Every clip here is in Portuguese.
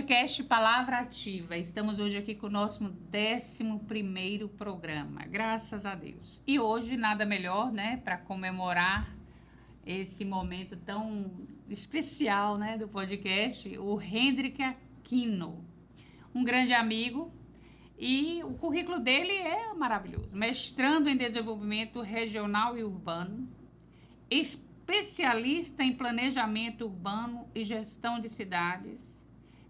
Podcast Palavra Ativa. Estamos hoje aqui com o nosso 11º programa, graças a Deus. E hoje nada melhor, né, para comemorar esse momento tão especial, né, do podcast, o Hendrik Aquino, um grande amigo, e o currículo dele é maravilhoso. Mestrando em Desenvolvimento Regional e Urbano, especialista em Planejamento Urbano e Gestão de Cidades,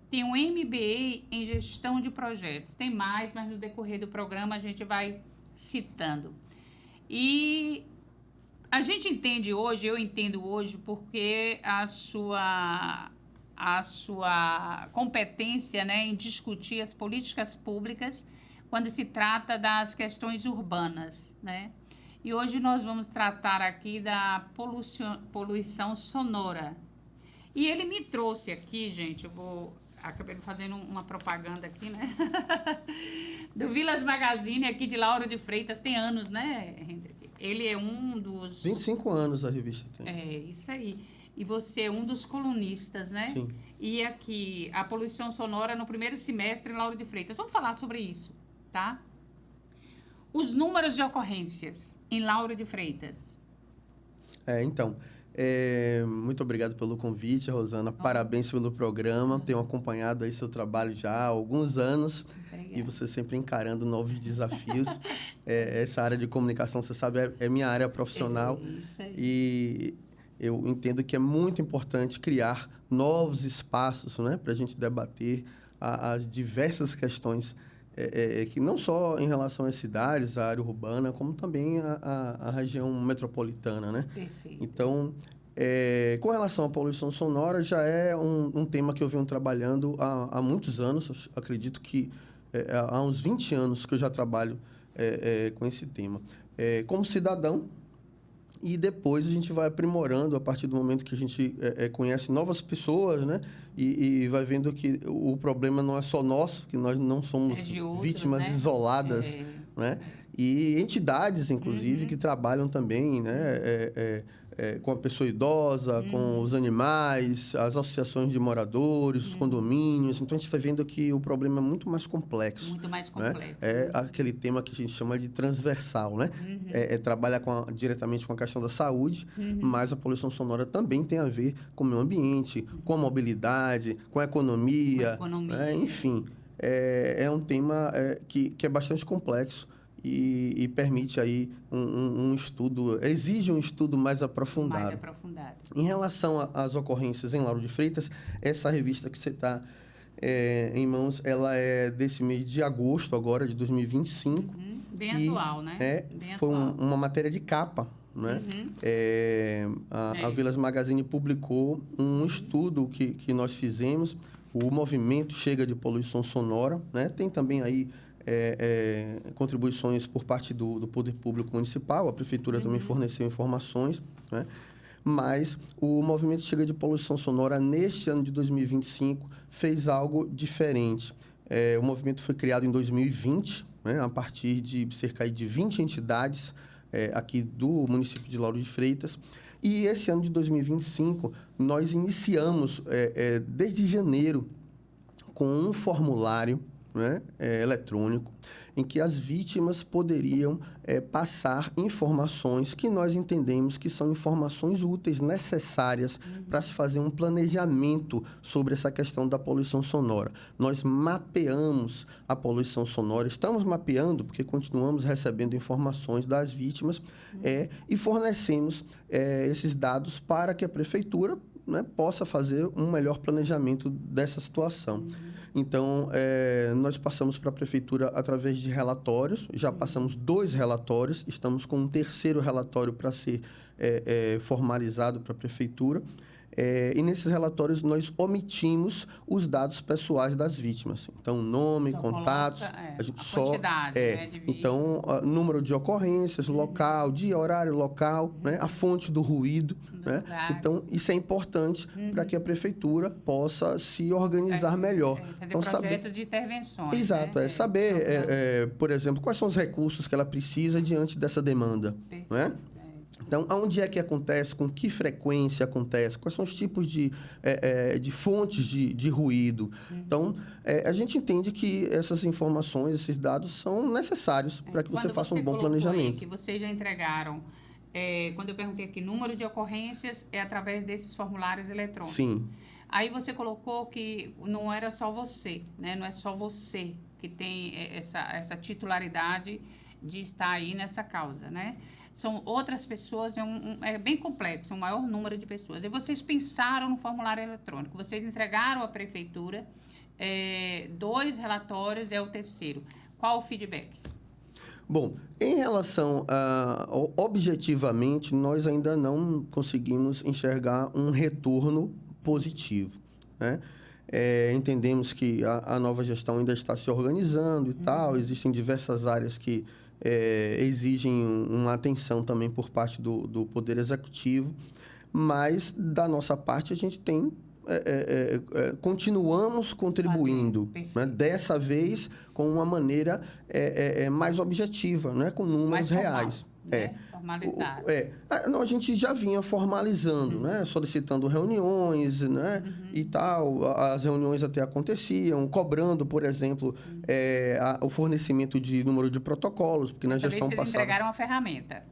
tem um MBA em Gestão de Projetos. Tem mais, mas no decorrer do programa a gente vai citando. E a gente entende hoje, eu entendo hoje, porque a sua competência, né, em discutir as políticas públicas quando se trata das questões urbanas, né? E hoje nós vamos tratar aqui da poluição sonora. E ele me trouxe aqui, gente, acabei fazendo uma propaganda aqui, né? Do Vilas Magazine, aqui de Lauro de Freitas, tem anos, né, Hendrik? Ele é um dos... 25 anos a revista tem. É, isso aí. E você é um dos colunistas, né? Sim. E aqui, a poluição sonora no primeiro semestre em Lauro de Freitas. Vamos falar sobre isso, tá? Os números de ocorrências em Lauro de Freitas. Muito obrigado pelo convite, Rosana. Parabéns pelo programa. Tenho acompanhado aí seu trabalho já há alguns anos. Obrigada. E você sempre encarando novos desafios. Essa área de comunicação, você sabe, é minha área profissional. Isso aí. E eu entendo que é muito importante criar novos espaços, né, para a gente debater as diversas questões que não só em relação às cidades, à área urbana, como também à região metropolitana, né? Perfeito. Então, com relação à poluição sonora, já é um tema que eu venho trabalhando há muitos anos. Acredito que há uns 20 anos que eu já trabalho com esse tema. Como cidadão, e depois a gente vai aprimorando a partir do momento que a gente conhece novas pessoas, né? E vai vendo que o problema não é só nosso, que nós não somos vítimas, né, isoladas, né? E entidades, inclusive, que trabalham também, né? Com a pessoa idosa, com os animais, as associações de moradores, os condomínios. Então, a gente vai vendo que o problema é muito mais complexo. Muito mais complexo. Né? É aquele tema que a gente chama de transversal, né? Trabalha diretamente com a questão da saúde, mas a poluição sonora também tem a ver com o meio ambiente, com a mobilidade, com a economia. Né? Enfim, é um tema que é bastante complexo. E permite aí um estudo, exige um estudo mais aprofundado. Mais aprofundado. Em relação às ocorrências em Lauro de Freitas, essa revista que você está em mãos, ela é desse mês de agosto agora, de 2025. Bem atual, né? Foi uma matéria de capa, né? A Vilas Magazine publicou um estudo que nós fizemos, o movimento Chega de Poluição Sonora, né? Tem também aí contribuições por parte do Poder Público Municipal, a Prefeitura também forneceu informações, né? Mas o Movimento Chega de Poluição Sonora, neste ano de 2025, fez algo diferente. O movimento foi criado em 2020, né? A partir de cerca de 20 entidades aqui do município de Lauro de Freitas. E esse ano de 2025, nós iniciamos, desde janeiro, com um formulário, né, eletrônico, em que as vítimas poderiam passar informações que nós entendemos que são informações úteis, necessárias para se fazer um planejamento sobre essa questão da poluição sonora. Nós mapeamos a poluição sonora, estamos mapeando porque continuamos recebendo informações das vítimas e fornecemos esses dados para que a Prefeitura, né, possa fazer um melhor planejamento dessa situação. Então, nós passamos para a Prefeitura através de relatórios, já passamos 2 relatórios, estamos com um 3º relatório para ser formalizado para a Prefeitura. E nesses relatórios nós omitimos os dados pessoais das vítimas. Então, nome, só contatos, coloca, a gente a só quantidade, né, de então, número de ocorrências, local, dia, horário, local, né, a fonte do ruído, né? Então, isso é importante para que a Prefeitura possa se organizar melhor. Fazer então, projetos de intervenções. Exato, né? Saber, por exemplo, quais são os recursos que ela precisa diante dessa demanda, né? Então, aonde é que acontece, com que frequência acontece, quais são os tipos de fontes de ruído. Então, a gente entende que essas informações, esses dados são necessários para que você faça um bom planejamento. Aí que vocês já entregaram, quando eu perguntei aqui, número de ocorrências é através desses formulários eletrônicos. Sim. Aí você colocou que não era só você, né? Não é só você que tem essa titularidade de estar aí nessa causa, né? São outras pessoas, é bem complexo, um maior número de pessoas. E vocês pensaram no formulário eletrônico, vocês entregaram à prefeitura 2 relatórios, é o terceiro. Qual o feedback? Bom, em relação objetivamente, nós ainda não conseguimos enxergar um retorno positivo, né? Entendemos que a nova gestão ainda está se organizando e tal, existem diversas áreas que exigem uma atenção também por parte do Poder Executivo, mas da nossa parte a gente tem continuamos contribuindo, né? Dessa vez com uma maneira mais objetiva, né? Com números mais formal, reais. Formalizado. Não, a gente já vinha formalizando, né? Solicitando reuniões, né? E tal. As reuniões até aconteciam, cobrando, por exemplo, o fornecimento de número de protocolos, porque na gestão passada... Vocês entregaram uma ferramenta.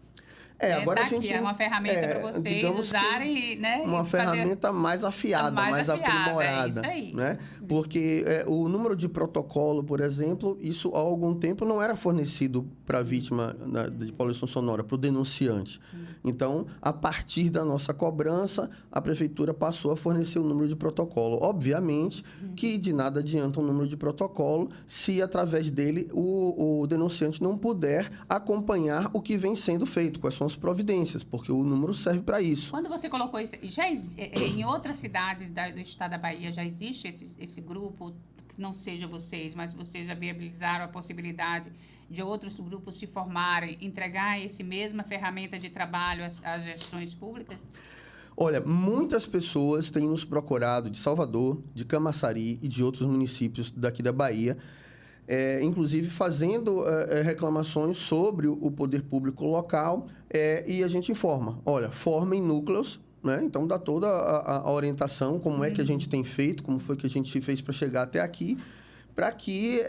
Agora a gente... É uma ferramenta para vocês usarem, né? Uma ferramenta mais afiada, mais aprimorada. É isso aí. Né? Porque o número de protocolo, por exemplo, isso há algum tempo não era fornecido para a vítima de poluição sonora, para o denunciante. Então, a partir da nossa cobrança, a prefeitura passou a fornecer o número de protocolo. Obviamente que de nada adianta um número de protocolo se, através dele, o denunciante não puder acompanhar o que vem sendo feito, quais são as providências, porque o número serve para isso. Quando você colocou isso, em outras cidades do estado da Bahia já existe esse grupo, que não seja vocês, mas vocês já viabilizaram a possibilidade de outros grupos se formarem, entregar essa mesma ferramenta de trabalho às gestões públicas? Olha, muitas pessoas têm nos procurado de Salvador, de Camaçari e de outros municípios daqui da Bahia, inclusive fazendo reclamações sobre o poder público local, e a gente informa, olha, formem núcleos, né? Então dá toda a orientação, como é que a gente tem feito, como foi que a gente fez para chegar até aqui, para que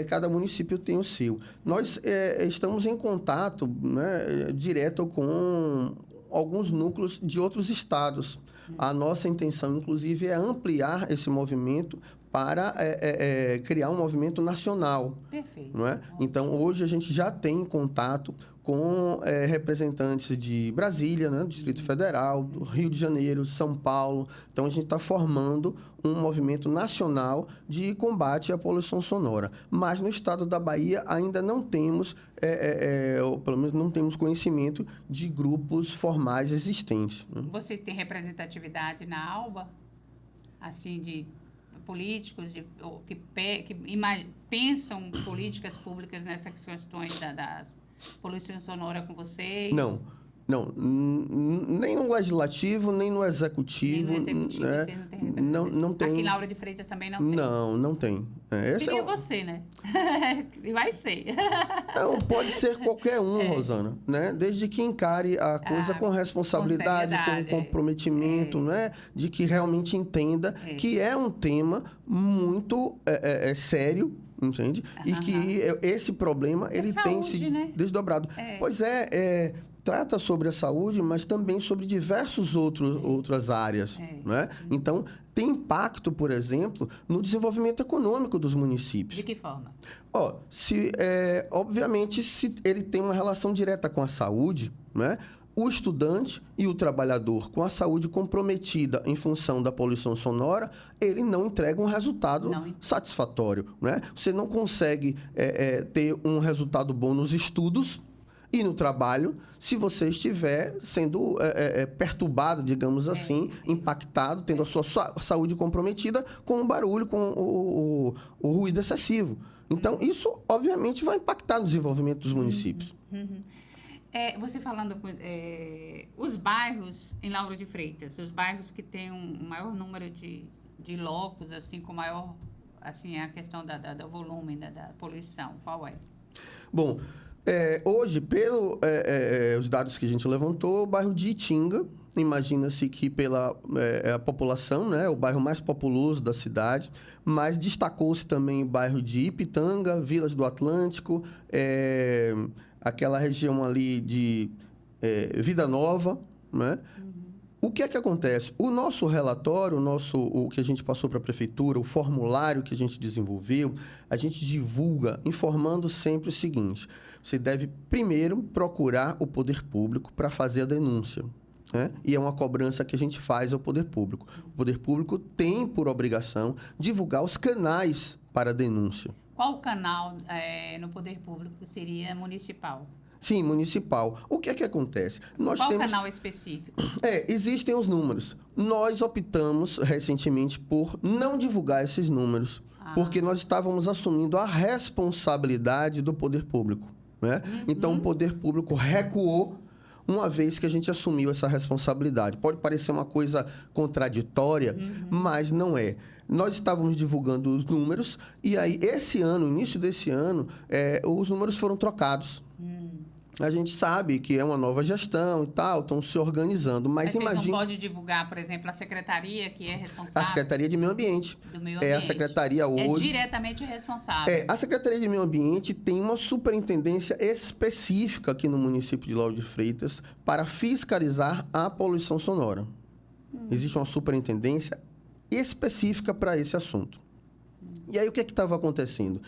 cada município tenha o seu. Nós estamos em contato, né, direto com alguns núcleos de outros estados. A nossa intenção, inclusive, é ampliar esse movimento para criar um movimento nacional. Perfeito. Não é? Então, hoje a gente já tem contato com representantes de Brasília, né, Distrito Federal, do Rio de Janeiro, São Paulo. Então, a gente está formando um movimento nacional de combate à poluição sonora. Mas no estado da Bahia ainda não temos, ou pelo menos não temos conhecimento de grupos formais existentes. Né? Vocês têm representatividade na ALBA? Assim, de políticos que pensam políticas públicas nessas questões das poluição sonora com vocês? Não, nem no legislativo, nem no executivo. Nem no executivo, né? vocês não têm. Não tem. Aqui em Lauro de Freitas também não tem. Não tem. Seria você, né? E vai ser. Não, pode ser qualquer um, Rosana, né? Desde que encare a coisa com responsabilidade, com comprometimento, né? De que realmente entenda que é um tema muito sério, entende? E que esse problema, ele tem se desdobrado. Pois trata sobre a saúde, mas também sobre outras áreas, né? Então, tem impacto, por exemplo, no desenvolvimento econômico dos municípios. De que forma? Obviamente, se ele tem uma relação direta com a saúde, né? O estudante e o trabalhador com a saúde comprometida em função da poluição sonora, ele não entrega um resultado satisfatório, né? Você não consegue ter um resultado bom nos estudos e no trabalho se você estiver sendo perturbado, digamos assim, impactado, tendo a sua saúde comprometida com o barulho, com o ruído excessivo. Então, isso, obviamente, vai impactar no desenvolvimento dos municípios. Você falando, os bairros em Lauro de Freitas, os bairros que têm um maior número de locos, assim, com maior, assim, a questão do volume da poluição, qual é? Bom, Hoje, pelo os dados que a gente levantou, o bairro de Itinga, imagina-se que pela a população, né, o bairro mais populoso da cidade, mas destacou-se também o bairro de Ipitanga, Vilas do Atlântico, aquela região ali de Vida Nova, né? O que é que acontece? O nosso relatório, o que a gente passou para a prefeitura, o formulário que a gente desenvolveu, a gente divulga informando sempre o seguinte: você deve primeiro procurar o poder público para fazer a denúncia, né? E é uma cobrança que a gente faz ao poder público. O poder público tem por obrigação divulgar os canais para a denúncia. Qual o canal no poder público seria municipal? Sim, municipal. O que é que acontece? Qual canal específico? Existem os números. Nós optamos recentemente por não divulgar esses números, porque nós estávamos assumindo a responsabilidade do poder público, né? Então, o poder público recuou uma vez que a gente assumiu essa responsabilidade. Pode parecer uma coisa contraditória, mas não é. Nós estávamos divulgando os números e aí, esse ano, início desse ano, os números foram trocados. A gente sabe que é uma nova gestão e tal, estão se organizando, mas imagina... Você não pode divulgar, por exemplo, a secretaria que é responsável... A Secretaria de Meio Ambiente. Do Meio Ambiente. É a secretaria hoje... É diretamente responsável. A Secretaria de Meio Ambiente tem uma superintendência específica aqui no município de Lauro de Freitas para fiscalizar a poluição sonora. Existe uma superintendência específica para esse assunto. E aí, o que estava acontecendo?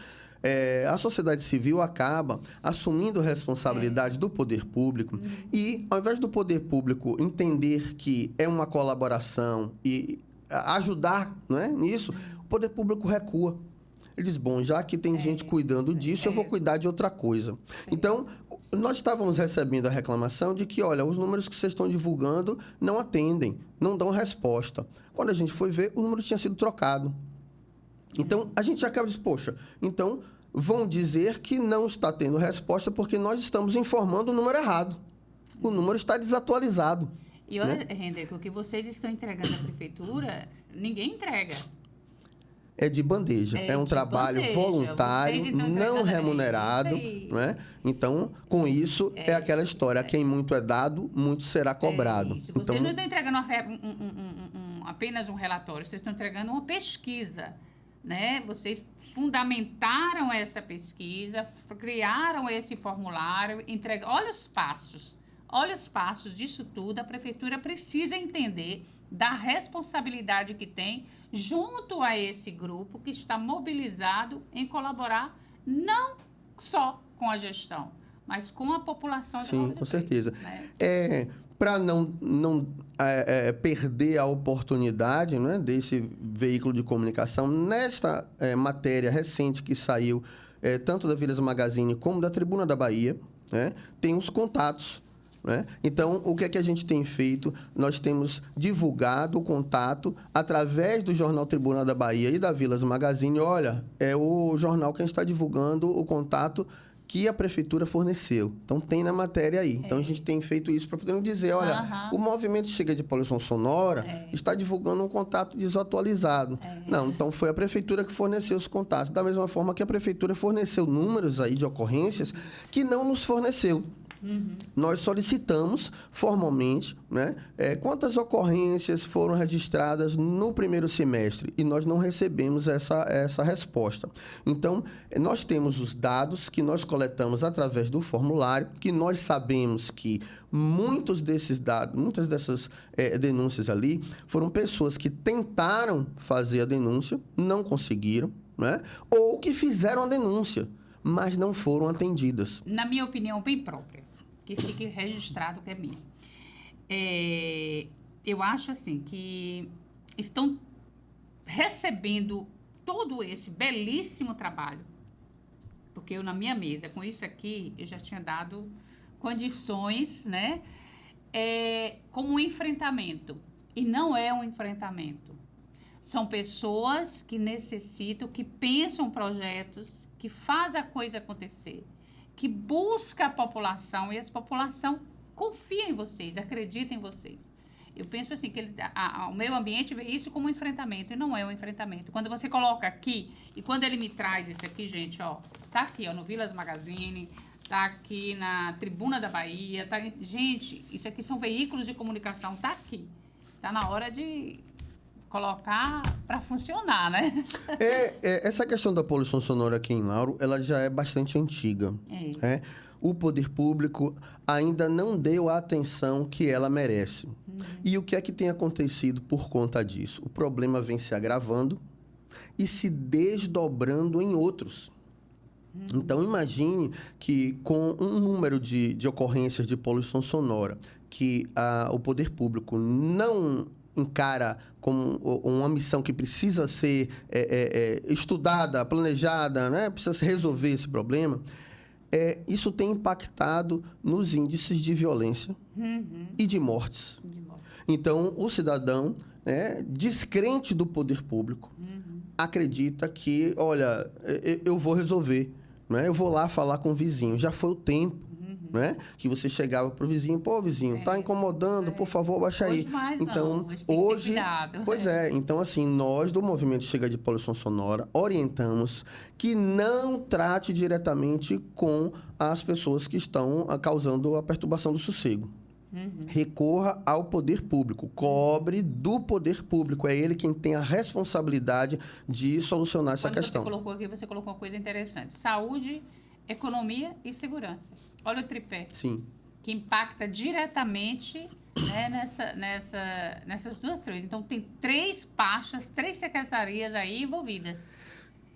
A sociedade civil acaba assumindo responsabilidade do poder público e, ao invés do poder público entender que é uma colaboração e ajudar, não é, nisso, o poder público recua. Ele diz, bom, já que tem gente cuidando disso, eu vou cuidar de outra coisa. Então, nós estávamos recebendo a reclamação de que, olha, os números que vocês estão divulgando não atendem, não dão resposta. Quando a gente foi ver, o número tinha sido trocado. Então, a gente acaba de poxa, então vão dizer que não está tendo resposta porque nós estamos informando o número errado. O número está desatualizado. E olha, Hendrick, o que vocês estão entregando à prefeitura, ninguém entrega. É de bandeja. É um trabalho voluntário, não remunerado, não é? Então, com isso, é aquela história. Quem muito é dado, muito será cobrado. Isso. Vocês não estão entregando apenas um relatório, vocês estão entregando uma pesquisa, né? Vocês fundamentaram essa pesquisa, criaram esse formulário, olha os passos disso tudo. A prefeitura precisa entender da responsabilidade que tem junto a esse grupo que está mobilizado em colaborar não só com a gestão, mas com a população. Sim, com certeza. Né? Para não perder a oportunidade, né, desse veículo de comunicação, nesta matéria recente que saiu, tanto da Vilas Magazine como da Tribuna da Bahia, né, tem os contatos. Né? Então, o que é que a gente tem feito? Nós temos divulgado o contato através do jornal Tribuna da Bahia e da Vilas Magazine. Olha, é o jornal que a gente está divulgando o contato que a prefeitura forneceu. Então, tem na matéria aí. Então, a gente tem feito isso para poder dizer, olha, o movimento Chega de Poluição Sonora está divulgando um contato desatualizado. Não, então foi a prefeitura que forneceu os contatos. Da mesma forma que a prefeitura forneceu números aí de ocorrências que não nos forneceu. Nós solicitamos formalmente, né, quantas ocorrências foram registradas no primeiro semestre e nós não recebemos essa resposta. Então, nós temos os dados que nós coletamos através do formulário, que nós sabemos que muitos desses dados, muitas dessas denúncias ali, foram pessoas que tentaram fazer a denúncia, não conseguiram, né, ou que fizeram a denúncia, mas não foram atendidas. Na minha opinião, bem própria, que fique registrado que é minha. Eu acho assim que estão recebendo todo esse belíssimo trabalho, porque eu na minha mesa, com isso aqui, eu já tinha dado condições, né, como um enfrentamento. E não é um enfrentamento. São pessoas que necessitam, que pensam projetos, que fazem a coisa acontecer, que busca a população, e essa população confia em vocês, acredita em vocês. Eu penso assim, que o meio ambiente vê isso como um enfrentamento, e não é um enfrentamento. Quando você coloca aqui, e quando ele me traz isso aqui, gente, ó, tá aqui, ó, no Vilas Magazine, tá aqui na Tribuna da Bahia, tá... Gente, isso aqui são veículos de comunicação, tá aqui. Tá na hora de colocar para funcionar, né? Essa questão da poluição sonora aqui em Lauro, ela já é bastante antiga. Né? O poder público ainda não deu a atenção que ela merece. E o que é que tem acontecido por conta disso? O problema vem se agravando e se desdobrando em outros. Então, imagine que com um número de ocorrências de poluição sonora que o poder público não encara como uma missão que precisa ser estudada, planejada, né? Precisa se resolver esse problema, isso tem impactado nos índices de violência e de mortes. Então, o cidadão, descrente do poder público, acredita que, olha, eu vou resolver, né? Eu vou lá falar com o vizinho. Já foi o tempo, né? Que você chegava pro vizinho, pô, vizinho, tá incomodando, por favor, baixa aí. Mais então, hoje pois então assim, nós do Movimento Chega de Poluição Sonora orientamos que não trate diretamente com as pessoas que estão causando a perturbação do sossego. Recorra ao poder público, cobre do poder público, é ele quem tem a responsabilidade de solucionar essa questão. Você colocou uma coisa interessante: saúde, economia e segurança. Olha o tripé. Sim. Que impacta diretamente, né, nessas duas três. Então, tem 3 pastas, 3 secretarias aí envolvidas.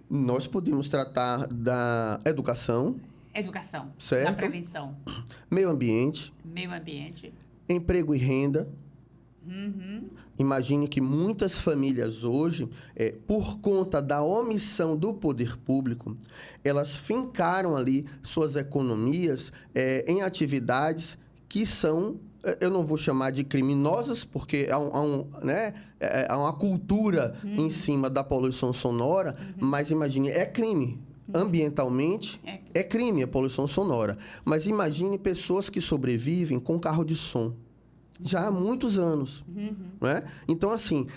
Nós podemos tratar da educação. Certo. Da prevenção. Meio ambiente. Emprego e renda. Imagine que muitas famílias hoje, por conta da omissão do poder público, elas fincaram ali suas economias em atividades que são, eu não vou chamar de criminosas, porque há uma cultura em cima da poluição sonora, mas imagine, é crime. Ambientalmente, é crime a poluição sonora. Mas imagine pessoas que sobrevivem com carro de som. Já há muitos anos. Né? Então, assim,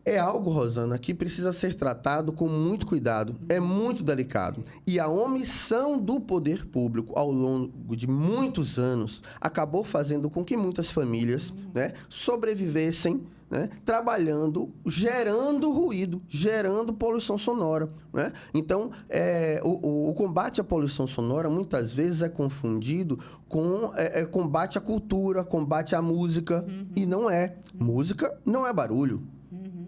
é algo, Rosana, que precisa ser tratado com muito cuidado. É muito delicado. E a omissão do poder público ao longo de muitos anos acabou fazendo com que muitas famílias sobrevivessem, trabalhando, gerando ruído, gerando poluição sonora. Né? Então, o combate à poluição sonora muitas vezes é confundido com combate à cultura, combate à música, e não é. Música não é barulho.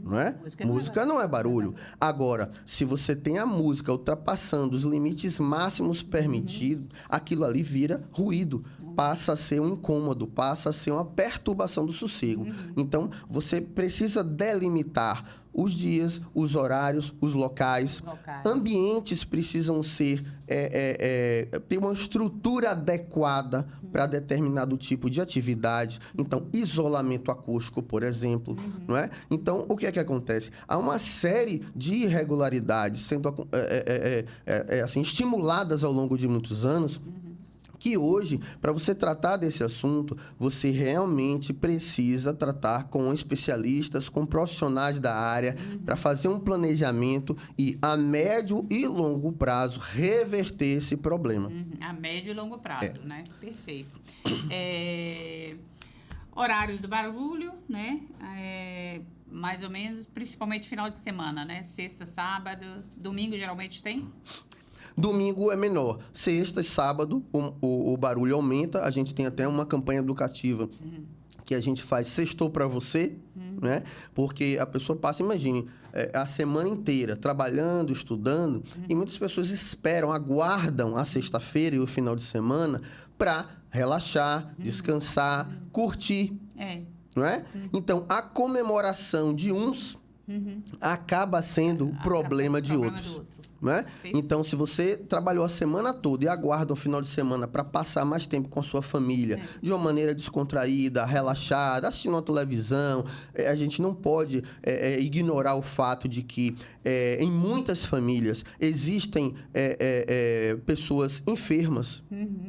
Não é? Música não é barulho. Agora, se você tem a música ultrapassando os limites máximos permitidos, aquilo ali vira ruído. Passa a ser um incômodo, passa a ser uma perturbação do sossego. Então, você precisa delimitar os dias, os horários, os locais. Ambientes precisam ser ter uma estrutura adequada para determinado tipo de atividade. Então, isolamento acústico, por exemplo, não é? Então, o que é que acontece? Há uma série de irregularidades sendo assim, estimuladas ao longo de muitos anos, que hoje, para você tratar desse assunto, você realmente precisa tratar com especialistas, com profissionais da área, para fazer um planejamento e, a médio e longo prazo, reverter esse problema. A médio e longo prazo, né? Perfeito. Horários do barulho, né? Mais ou menos, principalmente final de semana, né? Sexta, sábado, domingo geralmente tem? Domingo é menor. Sexta e sábado, o barulho aumenta. A gente tem até uma campanha educativa que a gente faz Sextou para você, né? Porque a pessoa passa, imagine, a semana inteira trabalhando, estudando, e muitas pessoas esperam, aguardam a sexta-feira e o final de semana para relaxar, descansar, curtir. Não é? Então, a comemoração de uns acaba sendo o problema de outros. Né? Então, se você trabalhou a semana toda e aguarda um final de semana para passar mais tempo com a sua família, de uma maneira descontraída, relaxada, assistindo a televisão, a gente não pode ignorar o fato de que em muitas famílias existem pessoas enfermas,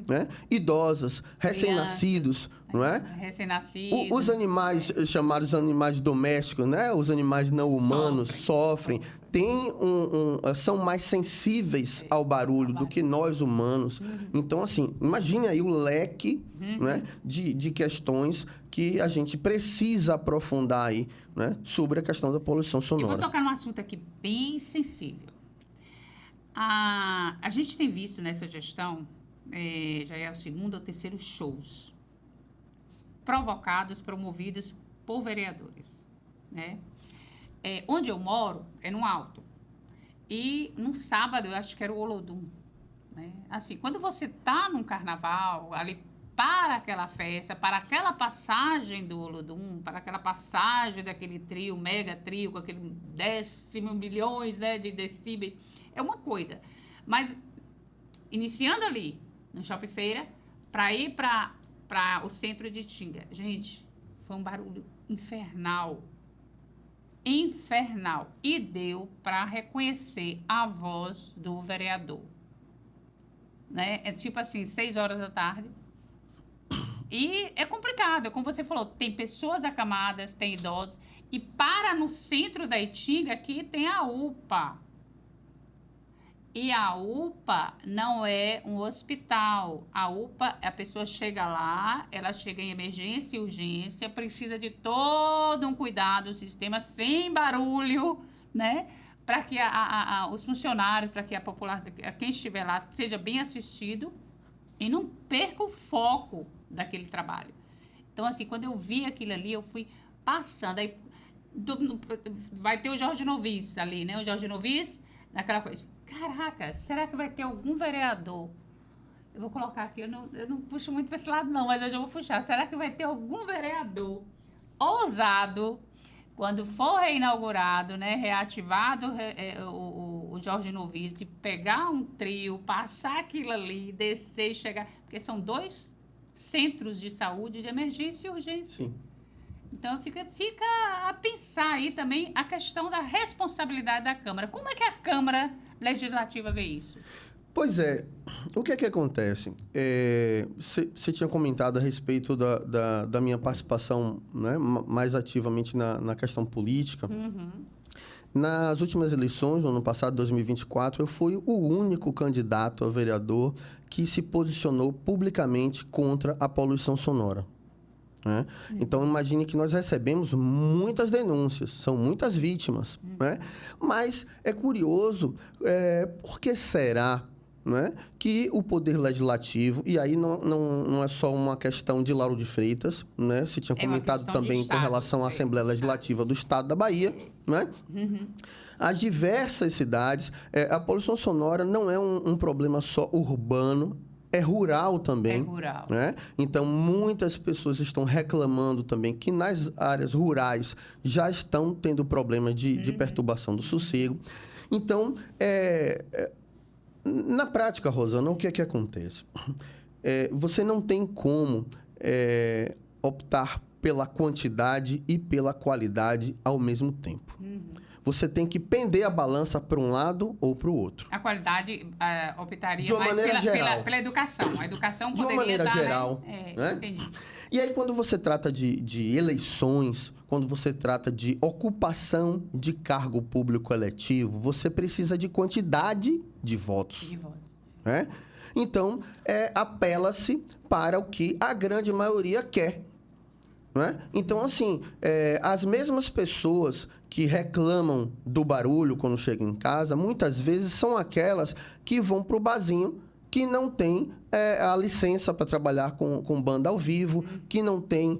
né? Idosas, recém-nascidos, não é? Recém-nascidos. Os animais, chamados animais domésticos, né? Os animais não humanos sofrem. São mais sensíveis ao barulho do que nós humanos. Então, assim, imagine aí o leque, né, de questões que a gente precisa aprofundar aí, né, sobre a questão da poluição sonora. Eu vou tocar num assunto aqui bem sensível. A gente tem visto nessa gestão, já é o segundo ou terceiro shows provocados, promovidos por vereadores, né? Onde eu moro é no Alto. E no sábado, eu acho que era o Olodum, né? Assim, quando você tá num carnaval, ali para aquela festa, para aquela passagem do Olodum, para aquela passagem daquele trio, mega trio, com aquele 10 milhões, né, de decíbeis, é uma coisa. Mas, iniciando ali, no Shopping Feira, para ir para o centro de Itinga, gente, foi um barulho infernal. Infernal. E deu para reconhecer a voz do vereador. Né? É tipo assim, 6 horas da tarde. E é complicado, é como você falou, tem pessoas acamadas, tem idosos. E para no centro da Itinga, aqui tem a UPA. E a UPA não é um hospital. A UPA, a pessoa chega lá, ela chega em emergência e urgência, precisa de todo um cuidado, o sistema sem barulho, né? Para que os funcionários, para que a população, quem estiver lá, seja bem assistido e não perca o foco daquele trabalho. Então, assim, quando eu vi aquilo ali, eu fui passando. Aí, vai ter o Jorge Novis ali, né? O Jorge Novis, naquela coisa. Caraca, será que vai ter algum vereador? Eu vou colocar aqui, eu não puxo muito para esse lado não, mas eu já vou puxar. Será que vai ter algum vereador ousado, quando for reinaugurado, né, reativado o Jorge Novis, de pegar um trio, passar aquilo ali, descer e chegar... Porque são 2 centros de saúde de emergência e urgência. Sim. Então, fica a pensar aí também a questão da responsabilidade da Câmara. Como é que a Câmara Legislativa vê isso? Pois é. O que é que acontece? Você tinha comentado a respeito da minha participação, né, mais ativamente na questão política. Uhum. Nas últimas eleições, no ano passado, 2024, eu fui o único candidato a vereador que se posicionou publicamente contra a poluição sonora. Né? Então, imagine que nós recebemos muitas denúncias, são muitas vítimas, né? Mas é curioso, por que será, né, que o Poder Legislativo, e aí não é só uma questão de Lauro de Freitas, né? Você tinha comentado também com relação à Assembleia Legislativa do Estado da Bahia, né? As diversas cidades, a poluição sonora não é um problema só urbano, é rural também. É rural. Né? Então, muitas pessoas estão reclamando também que nas áreas rurais já estão tendo problema de perturbação do sossego. Então, na prática, Rosana, o que é que acontece? Você não tem como optar pela quantidade e pela qualidade ao mesmo tempo. Você tem que pender a balança para um lado ou para o outro. A qualidade optaria de uma mais maneira geral. Pela educação. A educação de uma poderia maneira dar, geral. Né? Entendi. E aí, quando você trata de eleições, quando você trata de ocupação de cargo público eletivo, você precisa de quantidade de votos. Né? Então, apela-se para o que a grande maioria quer. Né? Então, assim, as mesmas pessoas que reclamam do barulho quando chegam em casa, muitas vezes são aquelas que vão para o barzinho, que não tem a licença para trabalhar com banda ao vivo, que não tem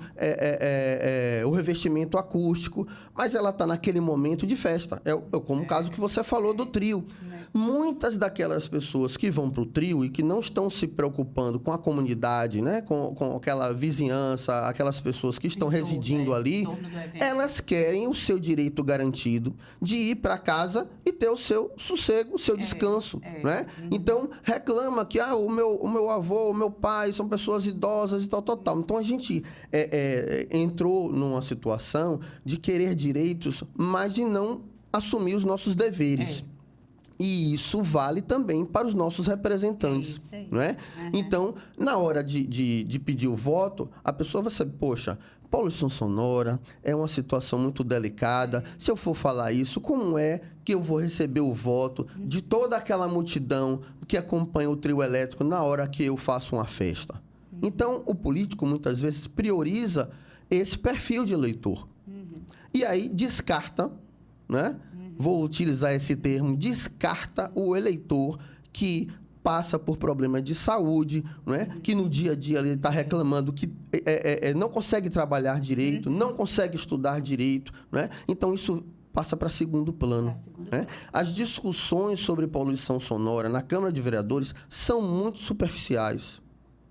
o revestimento acústico, mas ela está naquele momento de festa. Como o caso que você falou do trio. Muitas daquelas pessoas que vão para o trio e que não estão se preocupando com a comunidade, né, com aquela vizinhança, aquelas pessoas que estão residindo ali, elas querem o seu direito garantido de ir para casa e ter o seu sossego, o seu descanso. Né? Então, reclama que o meu avô, o meu pai são pessoas idosas e tal. Então, a gente entrou numa situação de querer direitos, mas de não assumir os nossos deveres. E isso vale também para os nossos representantes, Isso aí. não é? Então, na hora de pedir o voto, a pessoa vai saber, poxa, poluição sonora é uma situação muito delicada. Se eu for falar isso, como é que eu vou receber o voto de toda aquela multidão que acompanha o trio elétrico na hora que eu faço uma festa? Então, o político, muitas vezes, prioriza esse perfil de eleitor. E aí, descarta, né? Vou utilizar esse termo, descarta o eleitor que passa por problemas de saúde, não é? Que no dia a dia ele está reclamando que não consegue trabalhar direito, não consegue estudar direito, não é? Então, isso passa para segundo plano. Né? As discussões sobre poluição sonora na Câmara de Vereadores são muito superficiais.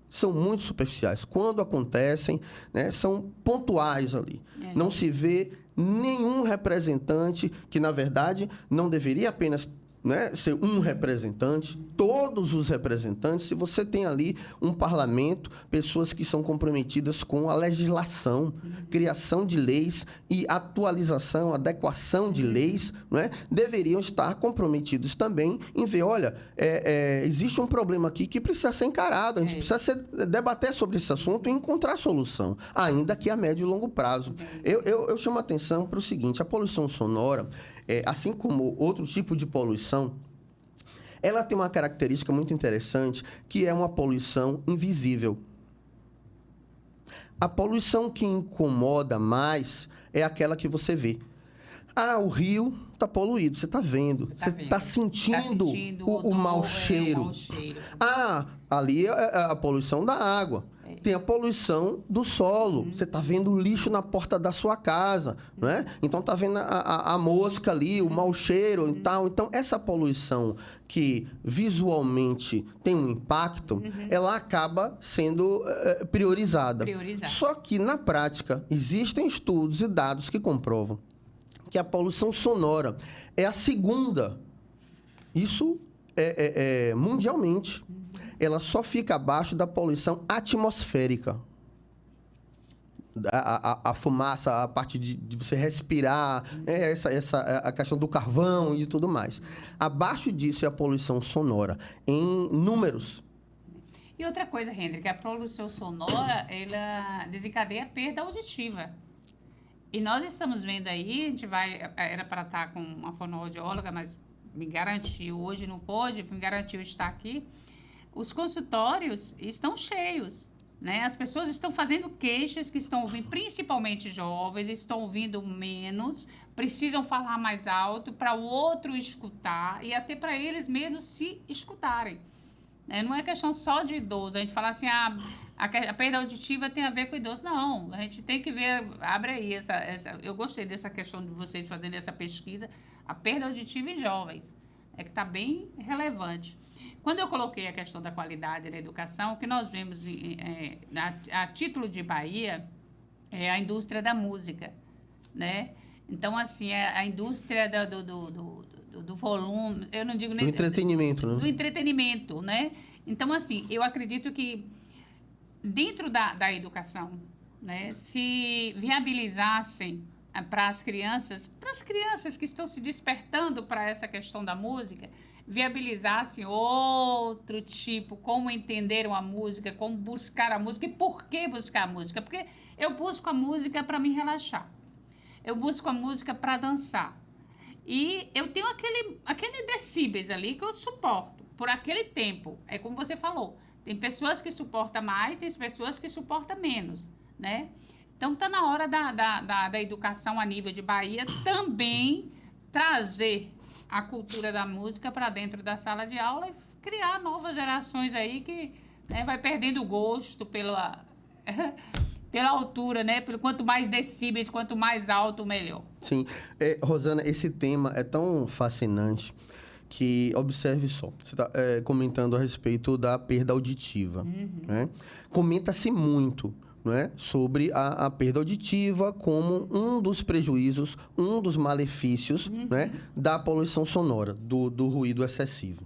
São muito superficiais. Quando acontecem, né, são pontuais ali. Não se vê nenhum representante que, na verdade, não deveria apenas, né, ser um representante, todos os representantes. Se você tem ali um parlamento, pessoas que são comprometidas com a legislação, criação de leis e atualização, adequação de leis, né, deveriam estar comprometidos também em ver, olha, existe um problema aqui que precisa ser encarado, a gente precisa debater sobre esse assunto e encontrar solução, ainda que a médio e longo prazo. Eu chamo a atenção para o seguinte, a poluição sonora, assim como outro tipo de poluição, ela tem uma característica muito interessante, que é uma poluição invisível. A poluição que incomoda mais é aquela que você vê. Ah, o rio está poluído, você está vendo. Você está sentindo o mau cheiro. Ah, ali é a poluição da água. Tem a poluição do solo. Você está vendo o lixo na porta da sua casa, né? Então, está vendo a mosca ali, o mau cheiro e tal. Então, essa poluição que visualmente tem um impacto, ela acaba sendo priorizada. Só que, na prática, existem estudos e dados que comprovam que a poluição sonora é a segunda. Isso mundialmente. Ela só fica abaixo da poluição atmosférica. A fumaça, a parte de você respirar, a questão do carvão e tudo mais. Abaixo disso é a poluição sonora, em números. E outra coisa, Hendrik, a poluição sonora, ela desencadeia a perda auditiva. E nós estamos vendo aí, a gente era para estar com uma fonoaudióloga, mas me garantiu, hoje não pôde, me garantiu estar aqui. Os consultórios estão cheios, né? As pessoas estão fazendo queixas que estão ouvindo, principalmente jovens, estão ouvindo menos, precisam falar mais alto para o outro escutar e até para eles mesmos se escutarem. Não é questão só de idoso, a gente fala assim, a perda auditiva tem a ver com idoso. Não, a gente tem que ver, abre aí, eu gostei dessa questão de vocês fazerem essa pesquisa, a perda auditiva em jovens, que está bem relevante. Quando eu coloquei a questão da qualidade da educação, o que nós vemos a título de Bahia é a indústria da música, né? Então, assim, a indústria do volume, eu não digo nem... Do entretenimento, né? Do entretenimento, né? Então, assim, eu acredito que dentro da educação, né, se viabilizassem para as crianças que estão se despertando para essa questão da música, viabilizassem outro tipo, como entender uma música, como buscar a música e por que buscar a música. Porque eu busco a música para me relaxar. Eu busco a música para dançar. E eu tenho aquele decíbeis ali que eu suporto por aquele tempo. É como você falou, tem pessoas que suportam mais, tem pessoas que suportam menos, né? Então, está na hora da educação a nível de Bahia também trazer a cultura da música para dentro da sala de aula e criar novas gerações aí que, né, vai perdendo o gosto pela altura, né? Quanto mais decíbeis, quanto mais alto, melhor. Sim. Rosana, esse tema é tão fascinante que, observe só, você está comentando a respeito da perda auditiva. Né? Comenta-se muito, né, sobre a perda auditiva como um dos prejuízos, um dos malefícios, né, da poluição sonora, do ruído excessivo.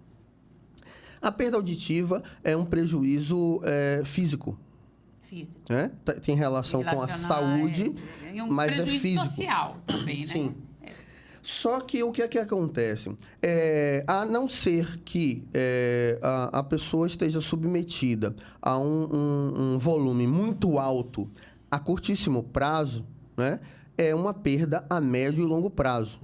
A perda auditiva é um prejuízo físico. Né? Tem relação com a saúde, mas é físico. Social também, né? Sim. Só que o que é que acontece? A não ser que a pessoa esteja submetida a um volume muito alto a curtíssimo prazo, né? É uma perda a médio e longo prazo.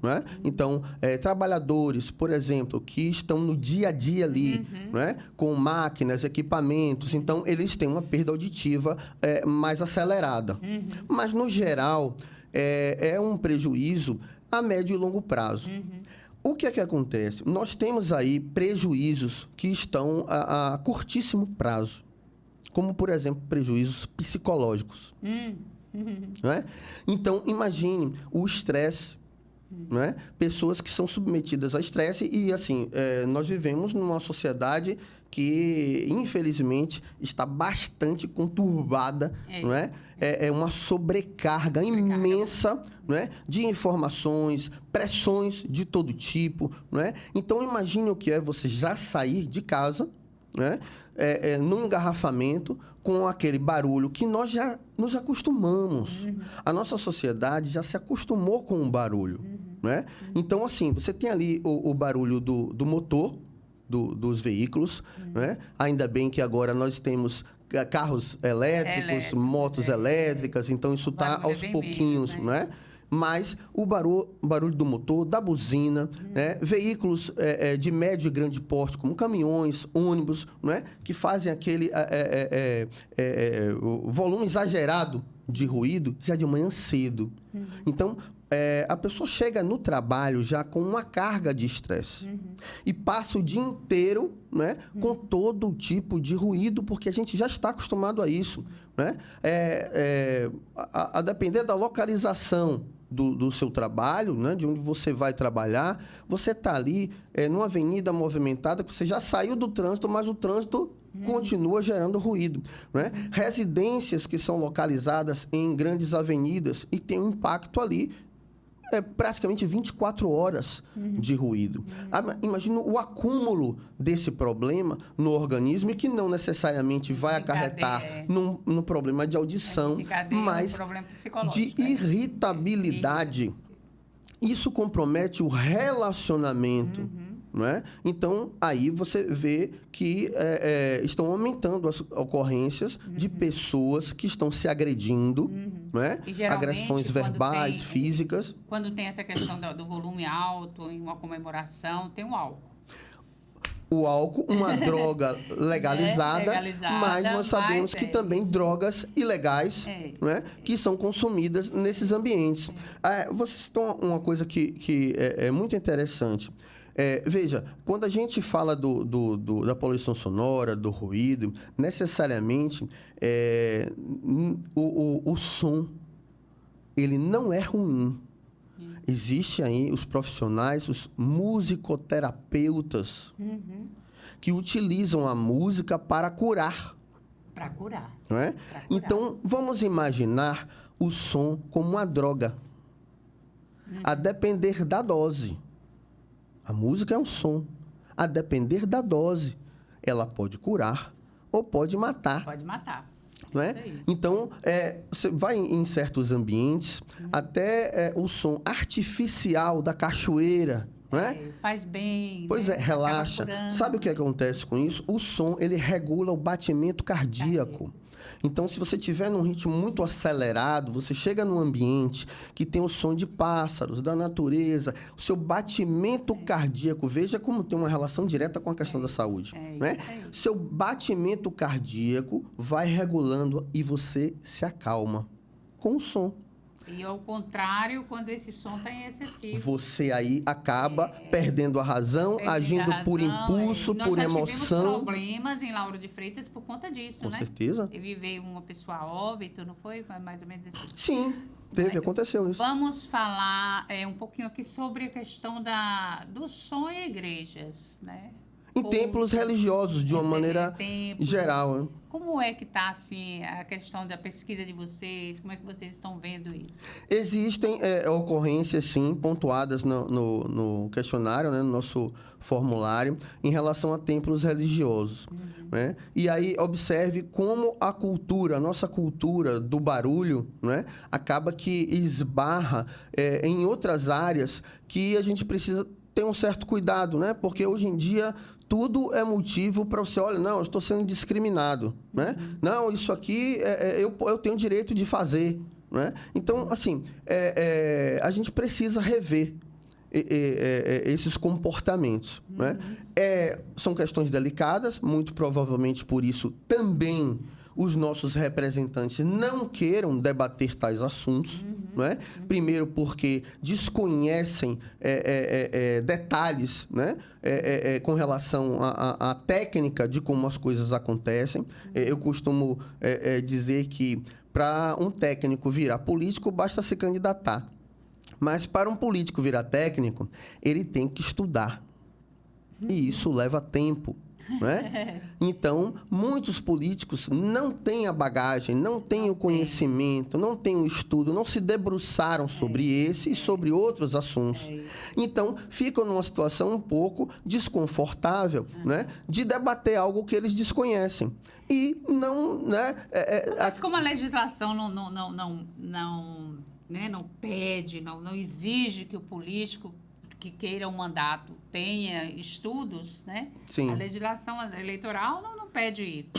Né? Então, trabalhadores, por exemplo, que estão no dia a dia ali, né? Com máquinas, equipamentos, então eles têm uma perda auditiva mais acelerada. Mas, no geral, é um prejuízo a médio e longo prazo. O que é que acontece? Nós temos aí prejuízos que estão a curtíssimo prazo, como, por exemplo, prejuízos psicológicos. Né? Então, imagine o estresse, né? Pessoas que são submetidas a estresse e, assim, nós vivemos numa sociedade que, infelizmente, está bastante conturbada, não é? É uma sobrecarga imensa, não é? De informações, pressões de todo tipo, não é? Então, imagine o que é você já sair de casa, né? Num engarrafamento com aquele barulho que nós já nos acostumamos. A nossa sociedade já se acostumou com o barulho, né? Então, assim, você tem ali o barulho do motor, dos veículos, né? Ainda bem que agora nós temos carros elétricos, motos elétricas, então isso está aos pouquinhos, menos, né? Mas o barulho do motor, da buzina, né? Veículos de médio e grande porte, como caminhões, ônibus, né? Que fazem aquele volume exagerado de ruído já de manhã cedo. Então, a pessoa chega no trabalho já com uma carga de estresse e passa o dia inteiro, né, com todo tipo de ruído, porque a gente já está acostumado a isso, né? A depender da localização do seu trabalho, né, de onde você vai trabalhar, você está ali numa avenida movimentada, que você já saiu do trânsito, mas o trânsito continua gerando ruído, né? Residências que são localizadas em grandes avenidas e tem um impacto ali praticamente 24 horas de ruído. Imagina o acúmulo desse problema no organismo e que não necessariamente vai acarretar num problema de audição, mas de irritabilidade. Isso compromete o relacionamento. Não é? Então, aí você vê que estão aumentando as ocorrências de pessoas que estão se agredindo, não é? Agressões verbais, físicas. Quando tem essa questão do volume alto em uma comemoração, tem o álcool. O álcool, uma droga legalizada, mas nós sabemos que também drogas ilegais, né, que são consumidas nesses ambientes. Vocês citou uma coisa que é muito interessante. Veja, quando a gente fala da poluição sonora, do ruído, necessariamente o som, ele não é ruim. Existem aí os profissionais, os musicoterapeutas, que utilizam a música para curar. Para curar. Não é? Então, vamos imaginar o som como uma droga, a depender da dose. A música é um som. A depender da dose, ela pode curar ou pode matar. Pode matar. Não é? Então, você vai em certos ambientes, até o som artificial da cachoeira, não é? Faz bem. Pois relaxa. Sabe o que acontece com isso? O som, ele regula o batimento cardíaco. Então, se você estiver num ritmo muito acelerado, você chega num ambiente que tem o som de pássaros, da natureza, o seu batimento cardíaco, veja como tem uma relação direta com a questão da saúde. Né? Seu batimento cardíaco vai regulando e você se acalma com o som. E ao contrário, quando esse som está em excessivo. Você aí acaba perdendo a razão, agindo por impulso, por emoção. Nós tivemos problemas em Lauro de Freitas por conta disso, né? Com certeza. Teve veio uma pessoa a óbito, não foi? Mais ou menos assim. Sim, aconteceu isso. Vamos falar um pouquinho aqui sobre a questão do som em igrejas, né? Em templos religiosos, de uma maneira geral, né? Como é que está, assim, a questão da pesquisa de vocês? Como é que vocês estão vendo isso? Existem ocorrências, sim, pontuadas no questionário, né, no nosso formulário, em relação a templos religiosos. Né? E aí, observe como a nossa cultura do barulho, né, acaba que esbarra em outras áreas que a gente precisa ter um certo cuidado, né? Porque hoje em dia tudo é motivo para você, olha, não, eu estou sendo discriminado, né? Não, isso aqui eu tenho direito de fazer, né? Então, assim, a gente precisa rever esses comportamentos, né? São questões delicadas, muito provavelmente por isso também os nossos representantes não queiram debater tais assuntos, né? Primeiro porque desconhecem detalhes, né? Com relação à técnica de como as coisas acontecem. Eu costumo dizer que para um técnico virar político, basta se candidatar. Mas para um político virar técnico, ele tem que estudar. E isso leva tempo. Né? Então, muitos políticos não têm a bagagem, não têm o conhecimento, não têm o estudo, não se debruçaram sobre esse e sobre outros assuntos. Então, ficam numa situação um pouco desconfortável, né? De debater algo que eles desconhecem. E não... Né? Mas como a legislação não pede, não exige que o político que queira um mandato tenha estudos, né? Sim. A legislação eleitoral não pede isso.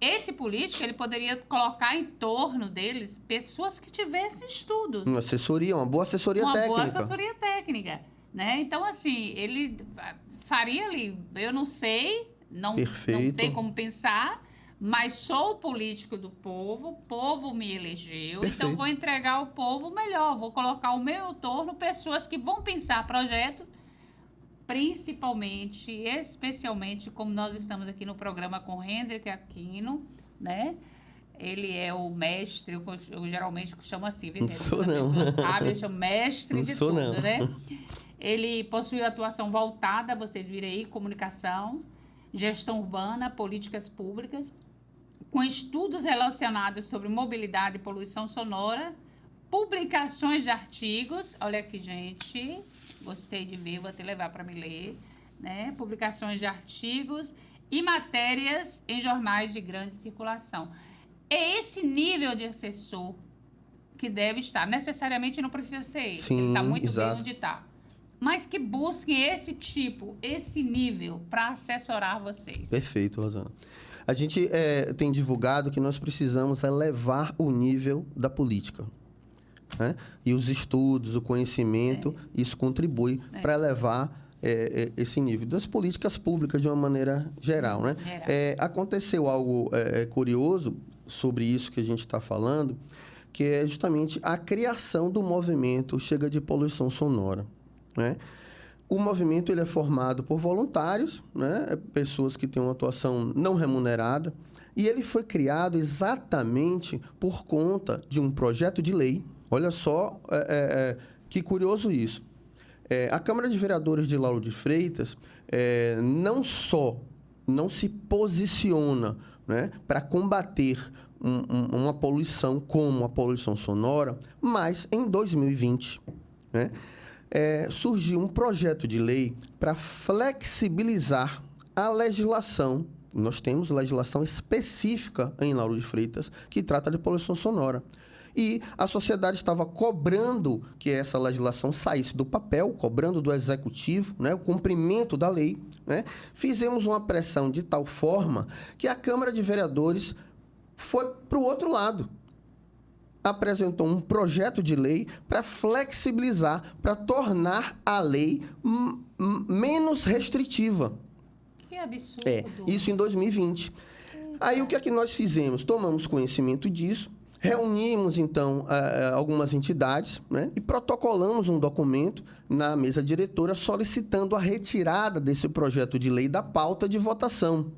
Esse político, ele poderia colocar em torno deles pessoas que tivessem estudos. Uma assessoria, uma boa assessoria técnica. Uma boa assessoria técnica, né? Então, assim, ele faria ali, eu não sei, não sei como pensar, mas sou político do povo, o povo me elegeu, então vou entregar ao povo melhor, vou colocar ao meu entorno pessoas que vão pensar projetos, principalmente, especialmente, como nós estamos aqui no programa com Hendrik Aquino, né? Ele é o mestre, eu geralmente chamo assim, viu? Não sou, não. Sabe, eu chamo mestre de tudo, não. Né? Ele possui atuação voltada, vocês viram aí, comunicação, gestão urbana, políticas públicas, com estudos relacionados sobre mobilidade e poluição sonora, publicações de artigos, olha aqui, gente, gostei de ver, vou até levar para me ler, né? Publicações de artigos e matérias em jornais de grande circulação. É esse nível de assessor que deve estar, necessariamente não precisa ser ele, Sim, ele está muito exato. bem onde está, mas que busquem esse nível para assessorar vocês. Perfeito, Rosana. A gente tem divulgado que nós precisamos elevar o nível da política. Né? E os estudos, o conhecimento, isso contribui para elevar esse nível das políticas públicas de uma maneira geral. Né? Aconteceu algo curioso sobre isso que a gente está falando, que é justamente a criação do movimento Chega de Poluição Sonora. Né? O movimento ele é formado por voluntários, né? Pessoas que têm uma atuação não remunerada, e ele foi criado exatamente por conta de um projeto de lei. Olha só que curioso isso. A Câmara de Vereadores de Lauro de Freitas não se posiciona, né, para combater uma poluição como a poluição sonora, mas em 2020, né, surgiu um projeto de lei para flexibilizar a legislação. Nós temos legislação específica em Lauro de Freitas que trata de poluição sonora. E a sociedade estava cobrando que essa legislação saísse do papel, cobrando do executivo, né, o cumprimento da lei. Né? Fizemos uma pressão de tal forma que a Câmara de Vereadores foi para o outro lado. Apresentou um projeto de lei para flexibilizar, para tornar a lei menos restritiva. Que absurdo. Isso em 2020. Aí, o que é que nós fizemos? Tomamos conhecimento disso, reunimos, então, algumas entidades, né, e protocolamos um documento na mesa diretora solicitando a retirada desse projeto de lei da pauta de votação.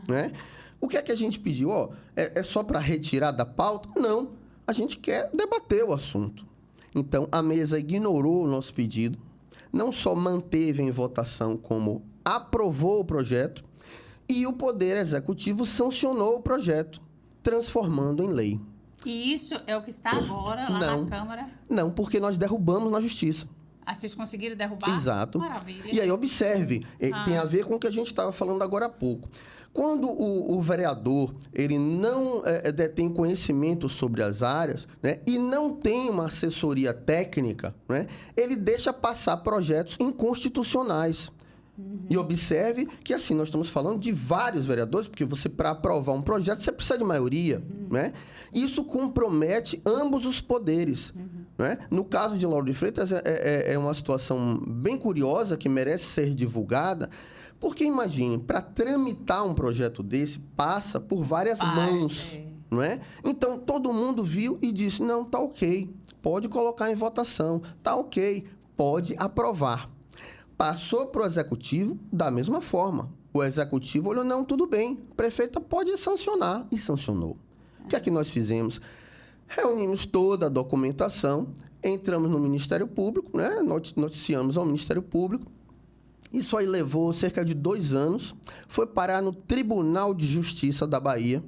Né? O que é que a gente pediu? É só para retirar da pauta? Não. A gente quer debater o assunto. Então, a mesa ignorou o nosso pedido, não só manteve em votação, como aprovou o projeto e o Poder Executivo sancionou o projeto, transformando em lei. E isso é o que está agora lá Não. na Câmara? Não, porque nós derrubamos na Justiça. Ah, vocês conseguiram derrubar? Exato. Maravilha. E aí, observe, tem a ver com o que a gente estava falando agora há pouco. Quando o vereador ele não detém conhecimento sobre as áreas, né, e não tem uma assessoria técnica, né, ele deixa passar projetos inconstitucionais. E observe que, assim, nós estamos falando de vários vereadores, porque você, para aprovar um projeto, você precisa de maioria, né? Isso compromete ambos os poderes, né? No caso de Lauro de Freitas, é uma situação bem curiosa, que merece ser divulgada, porque, imagine, para tramitar um projeto desse, passa por várias mãos, não é? Então, todo mundo viu e disse, não, tá ok, pode colocar em votação, tá ok, pode aprovar. Passou para o Executivo da mesma forma. O Executivo olhou, não, tudo bem, a prefeita pode sancionar, e sancionou. O que é que nós fizemos? Reunimos toda a documentação, entramos no Ministério Público, né? Noticiamos ao Ministério Público. Isso aí levou cerca de 2 anos, foi parar no Tribunal de Justiça da Bahia,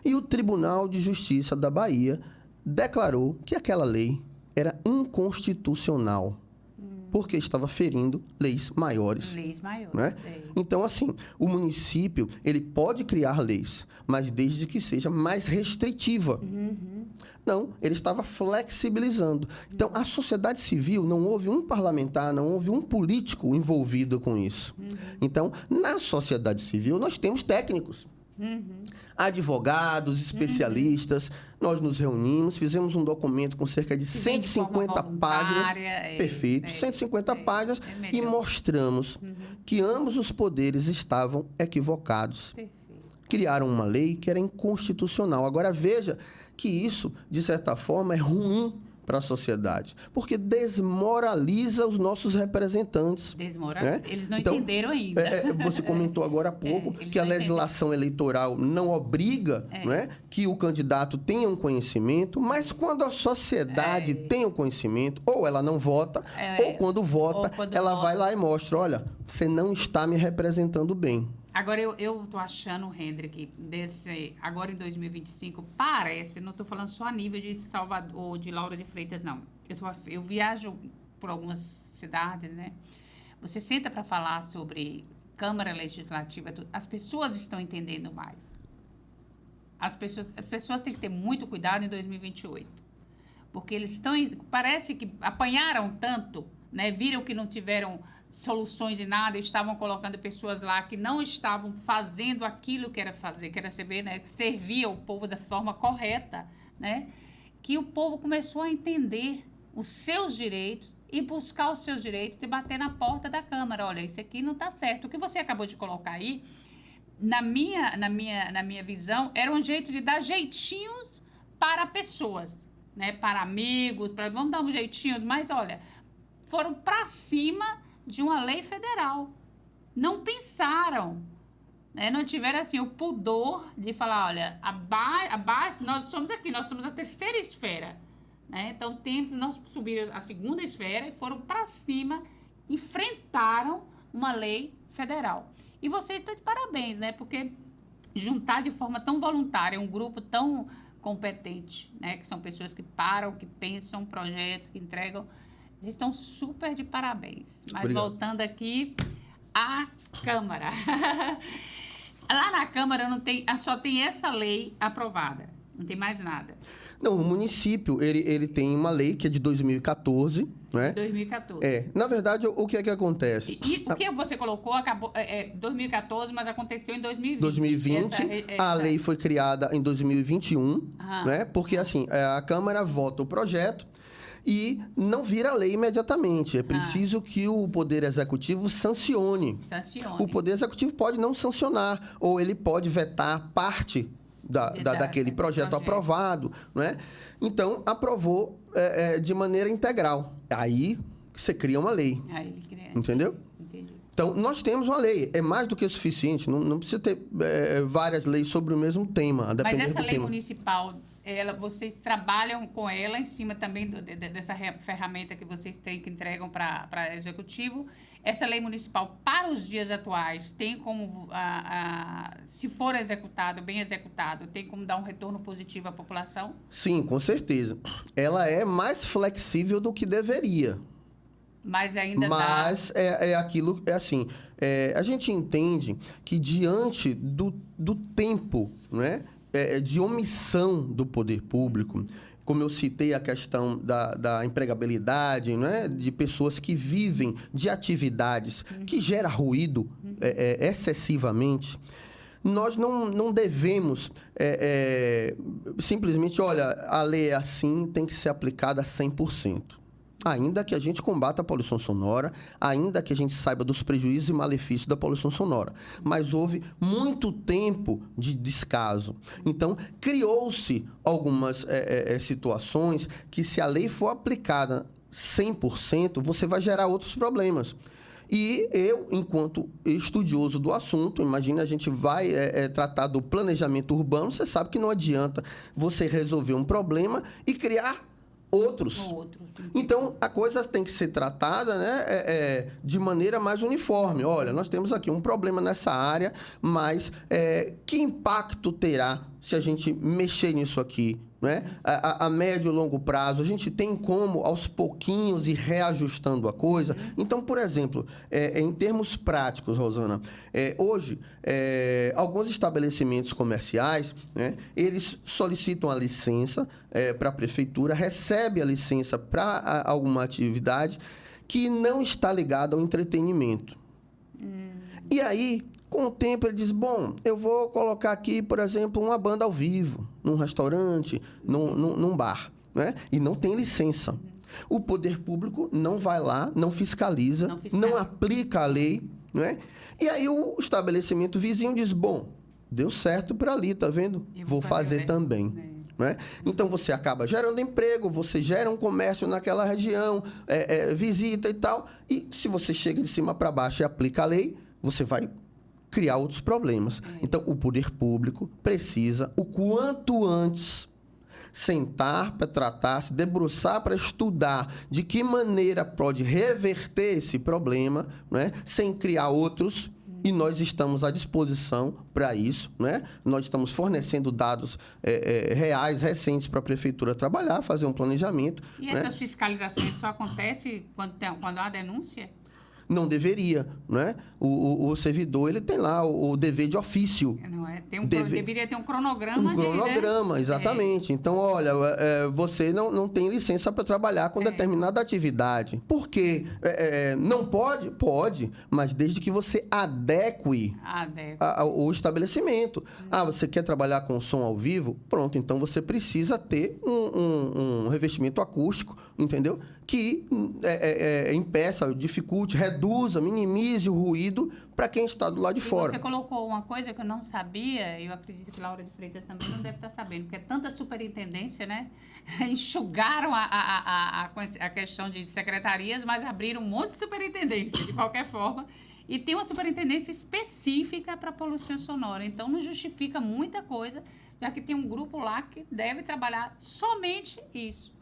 e o Tribunal de Justiça da Bahia declarou que aquela lei era inconstitucional, porque estava ferindo leis maiores. Leis maiores, né? Então, assim, o município, ele pode criar leis, mas desde que seja mais restritiva. Não, ele estava flexibilizando. Então, a sociedade civil, não houve um parlamentar, não houve um político envolvido com isso. Então, na sociedade civil, nós temos técnicos. Advogados, especialistas, nós nos reunimos, fizemos um documento com cerca de 150 páginas, perfeito, 150 páginas, e mostramos que ambos os poderes estavam equivocados. Criaram uma lei que era inconstitucional. Agora, veja que isso, de certa forma, é ruim para a sociedade, porque desmoraliza os nossos representantes. Desmoraliza. Né? Eles não entenderam ainda. Você comentou agora há pouco que a legislação eleitoral não obriga, né, que o candidato tenha um conhecimento, mas quando a sociedade tem o conhecimento, ou ela não vota, ou quando vota, ela vai lá e mostra, olha, você não está me representando bem. Agora, eu estou achando, Hendrik, agora em 2025, parece, não estou falando só a nível de Salvador, de Lauro de Freitas, não. Eu viajo por algumas cidades, né? Você senta para falar sobre Câmara Legislativa, as pessoas estão entendendo mais. As pessoas têm que ter muito cuidado em 2028. Porque eles parece que apanharam tanto, né? Viram que não tiveram soluções de nada, estavam colocando pessoas lá que não estavam fazendo aquilo que era fazer, que era servir, né, que servia o povo da forma correta, né, que o povo começou a entender os seus direitos e buscar os seus direitos e bater na porta da Câmara. Olha, isso aqui não está certo. O que você acabou de colocar aí, na minha visão, era um jeito de dar jeitinhos para pessoas, né, para amigos, vamos dar um jeitinho, mas olha, foram para cima de uma lei federal. Não pensaram, né? Não tiveram assim o pudor de falar, olha, abaixo, nós somos aqui, nós somos a terceira esfera, né? Então nós subiram a segunda esfera e foram para cima, enfrentaram uma lei federal. E vocês estão de parabéns, né? Porque juntar de forma tão voluntária um grupo tão competente, né? Que são pessoas que param, que pensam projetos, que entregam. Vocês estão super de parabéns. Mas obrigado. Voltando aqui à Câmara. Lá na Câmara só tem essa lei aprovada. Não tem mais nada. Não, o município, ele tem uma lei que é de 2014, né? 2014. Na verdade, o que é que acontece? E o que você colocou, acabou 2014, mas aconteceu em 2020. 2020, a lei foi criada em 2021, né? Porque, assim, a Câmara vota o projeto, e não vira lei imediatamente. É preciso que o Poder Executivo sancione. O Poder Executivo pode não sancionar, ou ele pode vetar parte daquele projeto aprovado, né? Então, aprovou de maneira integral. Aí você cria uma lei. Entendeu? Entendi. Então, nós temos uma lei, é mais do que suficiente, não precisa ter várias leis sobre o mesmo tema, a depender Mas essa do lei tema. municipal, vocês trabalham com ela em cima também dessa ferramenta que vocês têm, que entregam para o Executivo. Essa lei municipal, para os dias atuais, tem como, se for executado, bem executado, tem como dar um retorno positivo à população? Sim, com certeza. Ela é mais flexível do que deveria. Mas ainda Mas é aquilo, é assim, a gente entende que diante do tempo, né, de omissão do poder público, como eu citei a questão da empregabilidade, né, de pessoas que vivem de atividades que geram ruído excessivamente, nós não devemos simplesmente, olha, a lei é assim, tem que ser aplicada a 100%. Ainda que a gente combata a poluição sonora, ainda que a gente saiba dos prejuízos e malefícios da poluição sonora. Mas houve muito tempo de descaso. Então, criou-se algumas situações que, se a lei for aplicada 100%, você vai gerar outros problemas. E eu, enquanto estudioso do assunto, imagina, a gente vai tratar do planejamento urbano, você sabe que não adianta você resolver um problema e criar outros. Então, a coisa tem que ser tratada, né, de maneira mais uniforme. Olha, nós temos aqui um problema nessa área, mas que impacto terá se a gente mexer nisso aqui? Né? A médio e longo prazo, a gente tem como, aos pouquinhos, ir reajustando a coisa. Então, por exemplo, em termos práticos, Rosana, hoje, alguns estabelecimentos comerciais, né, eles solicitam a licença para a prefeitura, recebe a licença para alguma atividade que não está ligada ao entretenimento. E aí, com o tempo, ele diz, bom, eu vou colocar aqui, por exemplo, uma banda ao vivo, num restaurante, num bar, né? E não tem licença. O poder público não vai lá, não fiscaliza, não aplica a lei, né? E aí o estabelecimento vizinho diz, bom, deu certo para ali, tá vendo? Vou fazer também. Né? Então, você acaba gerando emprego, você gera um comércio naquela região, visita e tal. E se você chega de cima para baixo e aplica a lei, você vai criar outros problemas. Então, o poder público precisa, o quanto antes, sentar para tratar, se debruçar para estudar de que maneira pode reverter esse problema, né, sem criar outros. E nós estamos à disposição para isso, né? Nós estamos fornecendo dados reais, recentes, para a prefeitura trabalhar, fazer um planejamento. E essas fiscalizações só acontecem quando há denúncia? Não deveria, né? O servidor, ele tem lá o dever de ofício. Não é? Deveria ter um cronograma. Um cronograma, exatamente. Então, olha, você não tem licença para trabalhar com determinada atividade. Por quê? Não pode? Pode, mas desde que você adeque o estabelecimento. Você quer trabalhar com som ao vivo? Pronto, então você precisa ter um revestimento acústico, entendeu? Que impeça, dificulte, reduza, minimize o ruído para quem está do lado de fora. Você colocou uma coisa que eu não sabia, eu acredito que Laura de Freitas também não deve estar sabendo, porque é tanta superintendência, né? Enxugaram a questão de secretarias, mas abriram um monte de superintendência, de qualquer forma. E tem uma superintendência específica para poluição sonora. Então, não justifica muita coisa, já que tem um grupo lá que deve trabalhar somente isso.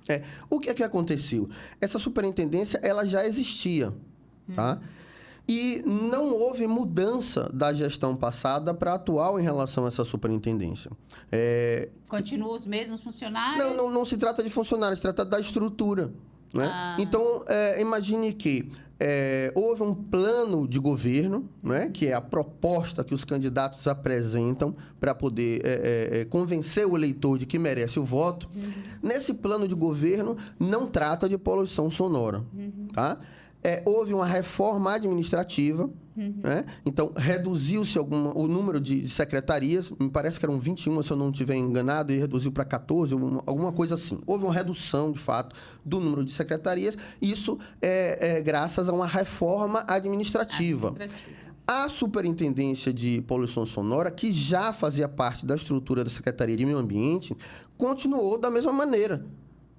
O que é que aconteceu? Essa superintendência, ela já existia, tá? E não houve mudança da gestão passada para a atual em relação a essa superintendência. Continuam os mesmos funcionários? Não se trata de funcionários, se trata da estrutura, né? Então, imagine que houve um plano de governo, né, que é a proposta que os candidatos apresentam para poder convencer o eleitor de que merece o voto. Nesse plano de governo, não trata de poluição sonora, tá? Houve uma reforma administrativa, né? Então, reduziu-se o número de secretarias, me parece que eram 21, se eu não estiver enganado, e reduziu para 14, alguma coisa assim. Houve uma redução, de fato, do número de secretarias, isso graças a uma reforma administrativa. A Superintendência de Poluição Sonora, que já fazia parte da estrutura da Secretaria de Meio Ambiente, continuou da mesma maneira.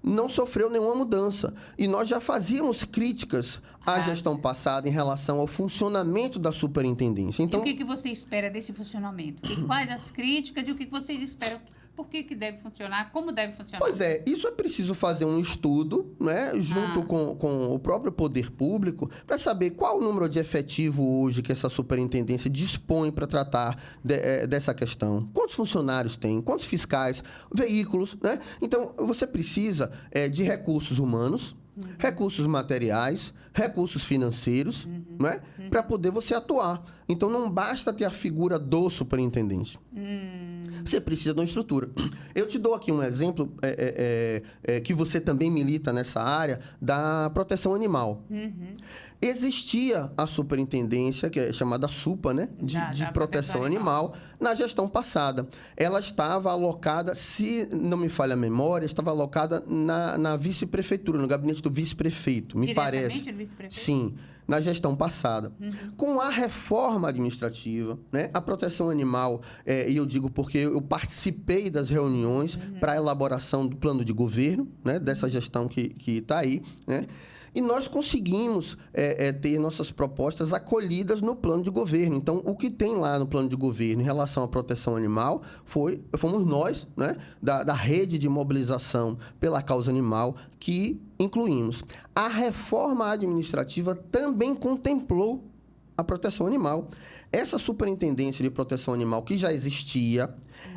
não sofreu nenhuma mudança. E nós já fazíamos críticas à gestão passada em relação ao funcionamento da superintendência. Então, e o que você espera desse funcionamento? Quais as críticas e o que vocês esperam? Por que deve funcionar? Como deve funcionar? Pois é, isso é preciso fazer um estudo, né, junto com o próprio poder público, para saber qual o número de efetivo hoje que essa superintendência dispõe para tratar dessa questão. Quantos funcionários tem? Quantos fiscais? Veículos, né? Então, você precisa de recursos humanos, recursos materiais, recursos financeiros, né, para poder você atuar. Então, não basta ter a figura do superintendente. Você precisa de uma estrutura. Eu te dou aqui um exemplo que você também milita nessa área da proteção animal. Existia a superintendência, que é chamada SUPA, né, de proteção animal, na gestão passada. Ela estava alocada, se não me falha a memória, estava alocada na vice-prefeitura, no gabinete do vice-prefeito, me parece. Do vice-prefeito? Sim, na gestão passada. Com a reforma administrativa, né, a proteção animal, e eu digo porque eu participei das reuniões para a elaboração do plano de governo, né, dessa gestão que está aí, né, e nós conseguimos ter nossas propostas acolhidas no plano de governo. Então, o que tem lá no plano de governo em relação à proteção animal fomos nós, né, da rede de mobilização pela causa animal, que incluímos. A reforma administrativa também contemplou a proteção animal. Essa superintendência de proteção animal que já existia,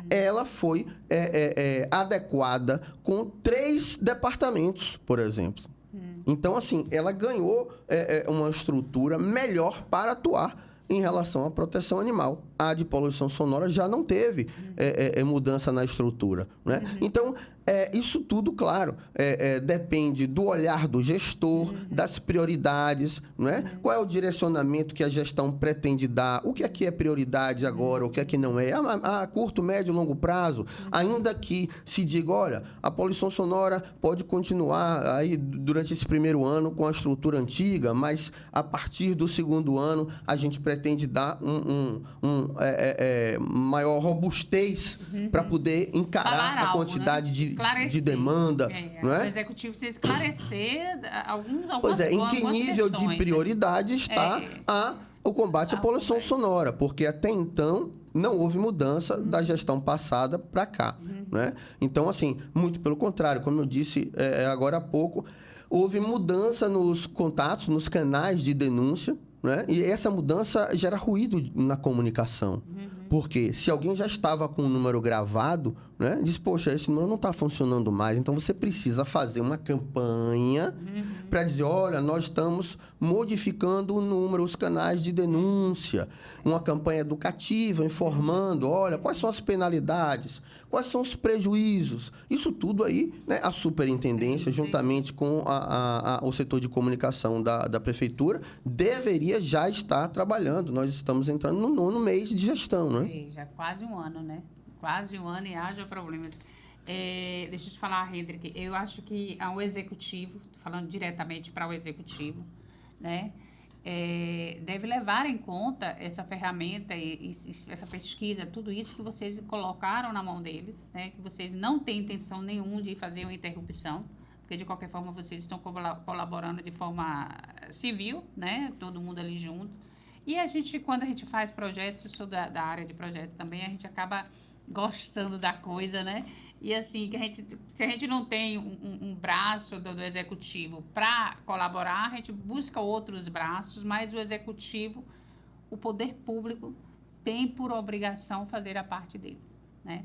ela foi adequada com 3 departamentos, por exemplo. Então, assim, ela ganhou uma estrutura melhor para atuar em relação à proteção animal. A de poluição sonora já não teve mudança na estrutura, né? Então, isso tudo, claro, depende do olhar do gestor, das prioridades, né? Qual é o direcionamento que a gestão pretende dar, o que é prioridade agora, o que é que não é, a curto, médio e longo prazo, ainda que se diga, olha, a poluição sonora pode continuar aí durante esse primeiro ano com a estrutura antiga, mas a partir do segundo ano a gente pretende dar maior robustez para poder encarar a quantidade de demanda. Não é? O executivo precisa esclarecer algumas Pois é, em que nível de prioridade está o combate à poluição sonora, porque até então não houve mudança da gestão passada para cá. Né? Então, assim, muito pelo contrário, como eu disse agora há pouco, houve mudança nos contatos, nos canais de denúncia, né? E essa mudança gera ruído na comunicação. Porque se alguém já estava com o número gravado, né, diz, poxa, esse número não está funcionando mais. Então, você precisa fazer uma campanha para dizer, olha, nós estamos modificando o número, os canais de denúncia. Uma campanha educativa, informando, olha, quais são as penalidades, quais são os prejuízos. Isso tudo aí, né, a superintendência, juntamente com o setor de comunicação da prefeitura, deveria já estar trabalhando. Nós estamos entrando no 9º mês de gestão, né? Sim, já quase um ano, né? Quase um ano e haja problemas. Deixa eu te falar, Hendrik, eu acho que o executivo, falando diretamente para o executivo, né, deve levar em conta essa ferramenta e essa pesquisa, tudo isso que vocês colocaram na mão deles, né, que vocês não têm intenção nenhuma de fazer uma interrupção, porque de qualquer forma vocês estão colaborando de forma civil, né, todo mundo ali junto. E quando a gente faz projetos, eu sou da área de projetos também, a gente acaba gostando da coisa, né? E assim, se a gente não tem um braço do executivo para colaborar, a gente busca outros braços, mas o executivo, o poder público, tem por obrigação fazer a parte dele, né?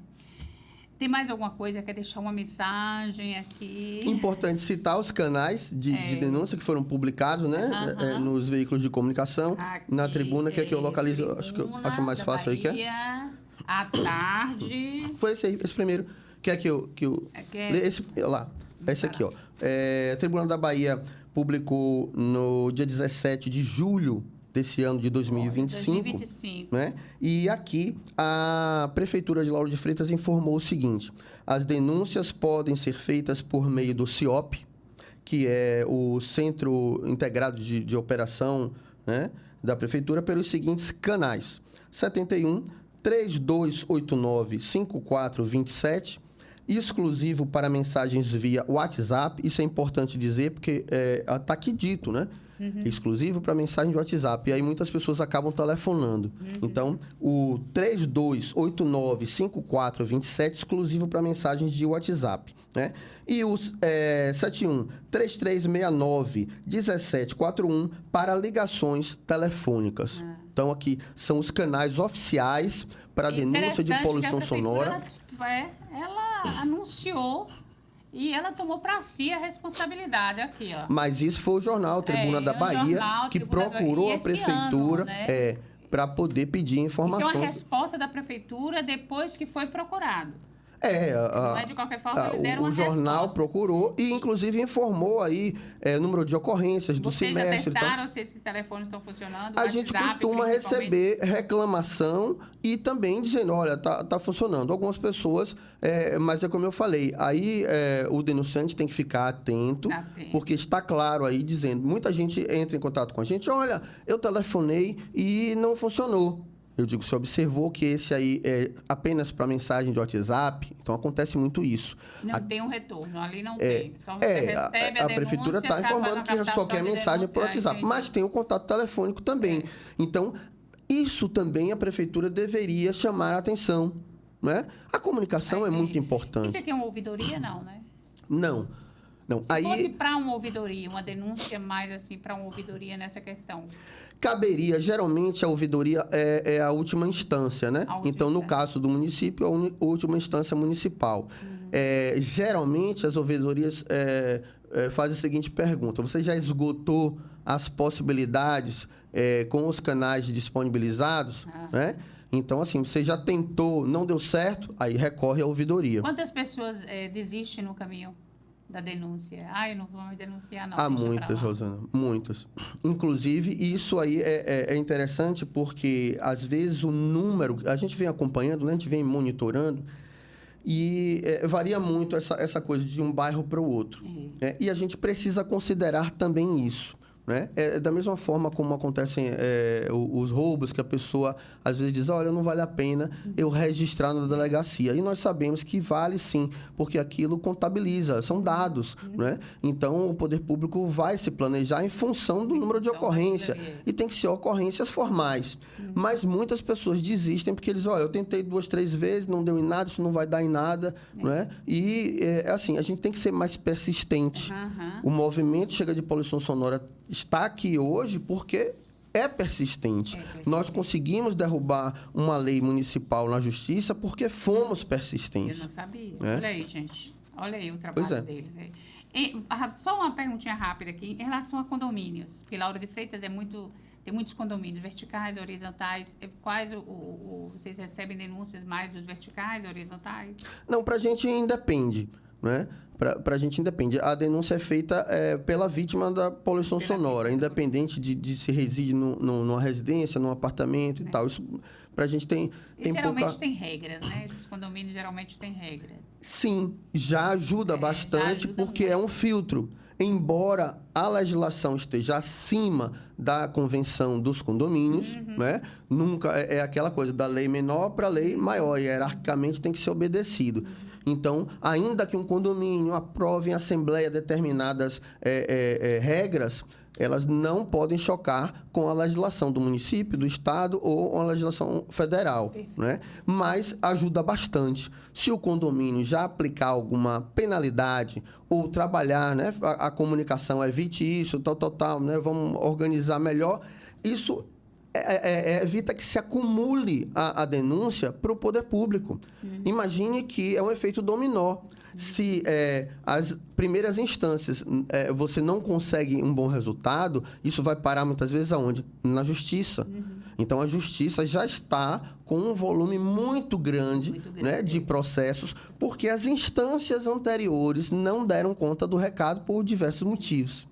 Tem mais alguma coisa? Quer deixar uma mensagem aqui? Importante citar os canais de denúncia que foram publicados, né? Nos veículos de comunicação. Aqui, na tribuna, que aqui eu localizo, acho mais fácil aí. À tarde. Foi esse primeiro. Quer que eu esse aqui, ó. Tribuna da Bahia publicou no dia 17 de julho desse ano de 2025, né? E aqui a Prefeitura de Lauro de Freitas informou o seguinte: as denúncias podem ser feitas por meio do CIOP, que é o Centro Integrado de Operação, né, da Prefeitura, pelos seguintes canais: 71 3289 5427, exclusivo para mensagens via WhatsApp. Isso é importante dizer, porque está aqui dito, né? Exclusivo para mensagem de WhatsApp. E aí muitas pessoas acabam telefonando. Então, o 3289-5427, exclusivo para mensagens de WhatsApp, né? E o 71-3369-1741 para ligações telefônicas. Então, aqui são os canais oficiais para denúncia de poluição sonora. Ela anunciou e ela tomou para si a responsabilidade aqui, ó. Mas isso foi o jornal Tribuna da Bahia que procurou a prefeitura ano, né? para poder pedir informações. Isso é uma resposta da prefeitura depois que foi procurado. Não é de qualquer forma, eles deram uma o jornal resposta. Procurou e, inclusive, informou aí número de ocorrências do Vocês semestre. já testaram se esses telefones estão funcionando? A gente costuma receber reclamação e também dizendo, olha, tá funcionando. Algumas pessoas, mas é como eu falei, aí o denunciante tem que ficar atento, porque está claro aí dizendo, muita gente entra em contato com a gente, olha, eu telefonei e não funcionou. Eu digo, você observou que esse aí é apenas para mensagem de WhatsApp? Então, acontece muito isso. Não tem um retorno, ali não tem. Só você recebe a prefeitura está informando que só quer mensagem por WhatsApp, mas tem o contato telefônico também. Então, isso também a prefeitura deveria chamar a atenção, né? A comunicação é muito importante. E você tem uma ouvidoria, não, né? Não. Se fosse para uma ouvidoria, uma denúncia mais assim para uma ouvidoria nessa questão? Caberia, geralmente, a ouvidoria é a última instância, né? Então, no caso do município, a última instância municipal. Geralmente, as ouvidorias fazem a seguinte pergunta. Você já esgotou as possibilidades com os canais disponibilizados, né? Então, assim, você já tentou, não deu certo, aí recorre à ouvidoria. Quantas pessoas desistem no caminho da denúncia? Eu não vou me denunciar, não. Há muitas, Rosana, muitas. Inclusive, isso aí é interessante porque, às vezes, o número... A gente vem acompanhando, né? A gente vem monitorando e varia muito essa coisa de um bairro para o outro. E a gente precisa considerar também isso. Né? Da mesma forma como acontecem os roubos, que a pessoa às vezes diz, olha, não vale a pena eu registrar na delegacia. E nós sabemos que vale sim, porque aquilo contabiliza, são dados. Né? Então, o poder público vai se planejar em função do número de ocorrência. E tem que ser ocorrências formais. Mas muitas pessoas desistem porque eles, olha, eu tentei 2, 3 vezes, não deu em nada, isso não vai dar em nada. Né? E, assim, a gente tem que ser mais persistente. O movimento Chega de Poluição Sonora está aqui hoje porque é persistente. Nós conseguimos derrubar uma lei municipal na justiça porque fomos persistentes. Eu não sabia. Olha aí, gente. Olha aí o trabalho deles. Só uma perguntinha rápida aqui. Em relação a condomínios, porque Lauro de Freitas tem muitos condomínios verticais, horizontais. Quais vocês recebem denúncias mais dos verticais, horizontais? Não, para a gente independe. Né? Para a gente independe. A denúncia é feita pela vítima da poluição sonora, independente de se reside numa residência, num apartamento e tal. Isso para a gente tem geralmente tem regras, né? Esses condomínios geralmente têm regras. Sim, já ajuda bastante porque é um filtro. Embora a legislação esteja acima da convenção dos condomínios, né? Nunca é aquela coisa da lei menor para a lei maior, e hierarquicamente tem que ser obedecido. Então, ainda que um condomínio aprove em assembleia determinadas regras, elas não podem chocar com a legislação do município, do estado ou a legislação federal, né? Mas ajuda bastante. Se o condomínio já aplicar alguma penalidade ou trabalhar, né, a comunicação, evite isso, tal, né, vamos organizar melhor, isso evita que se acumule a denúncia para o poder público. Imagine que é um efeito dominó. Se as primeiras instâncias você não consegue um bom resultado, isso vai parar muitas vezes aonde? Na justiça. Então, a justiça já está com um volume muito grande, né, de processos, porque as instâncias anteriores não deram conta do recado por diversos motivos.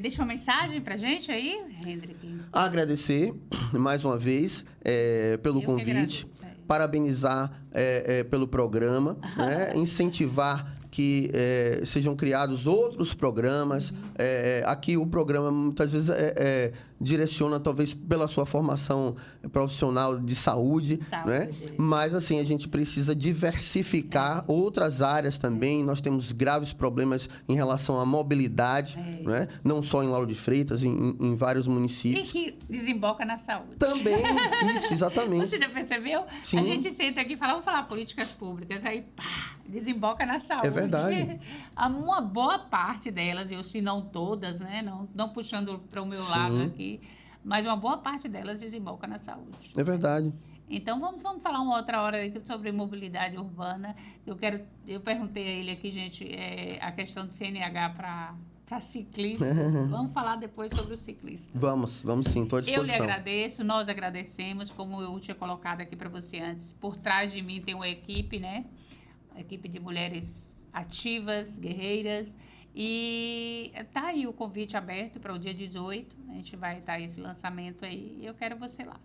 Deixa uma mensagem para a gente aí, Hendrick. Agradecer mais uma vez pelo convite, parabenizar pelo programa, né? Incentivar que sejam criados outros programas. Aqui o programa muitas vezes direciona talvez pela sua formação profissional de saúde, né? Mas assim, a gente precisa diversificar outras áreas também. Nós temos graves problemas em relação à mobilidade, né? Não só em Lauro de Freitas, em vários municípios. E que desemboca na saúde. Também, isso, exatamente. Você já percebeu? Sim. A gente senta aqui e fala, vamos falar políticas públicas, aí pá, desemboca na saúde. É verdade. Uma boa parte delas, se não todas, né? Não puxando para o meu lado aqui, mas uma boa parte delas desemboca na saúde. É verdade. Então, vamos falar uma outra hora sobre mobilidade urbana. Eu perguntei a ele aqui, gente, a questão do CNH para ciclistas. Vamos falar depois sobre os ciclistas. Vamos sim, estou à disposição. Eu lhe agradeço, nós agradecemos, como eu tinha colocado aqui para você antes. Por trás de mim tem uma equipe, né? Uma equipe de mulheres ativas, guerreiras. E tá aí o convite aberto para o dia 18. A gente vai estar esse lançamento aí. E eu quero você lá.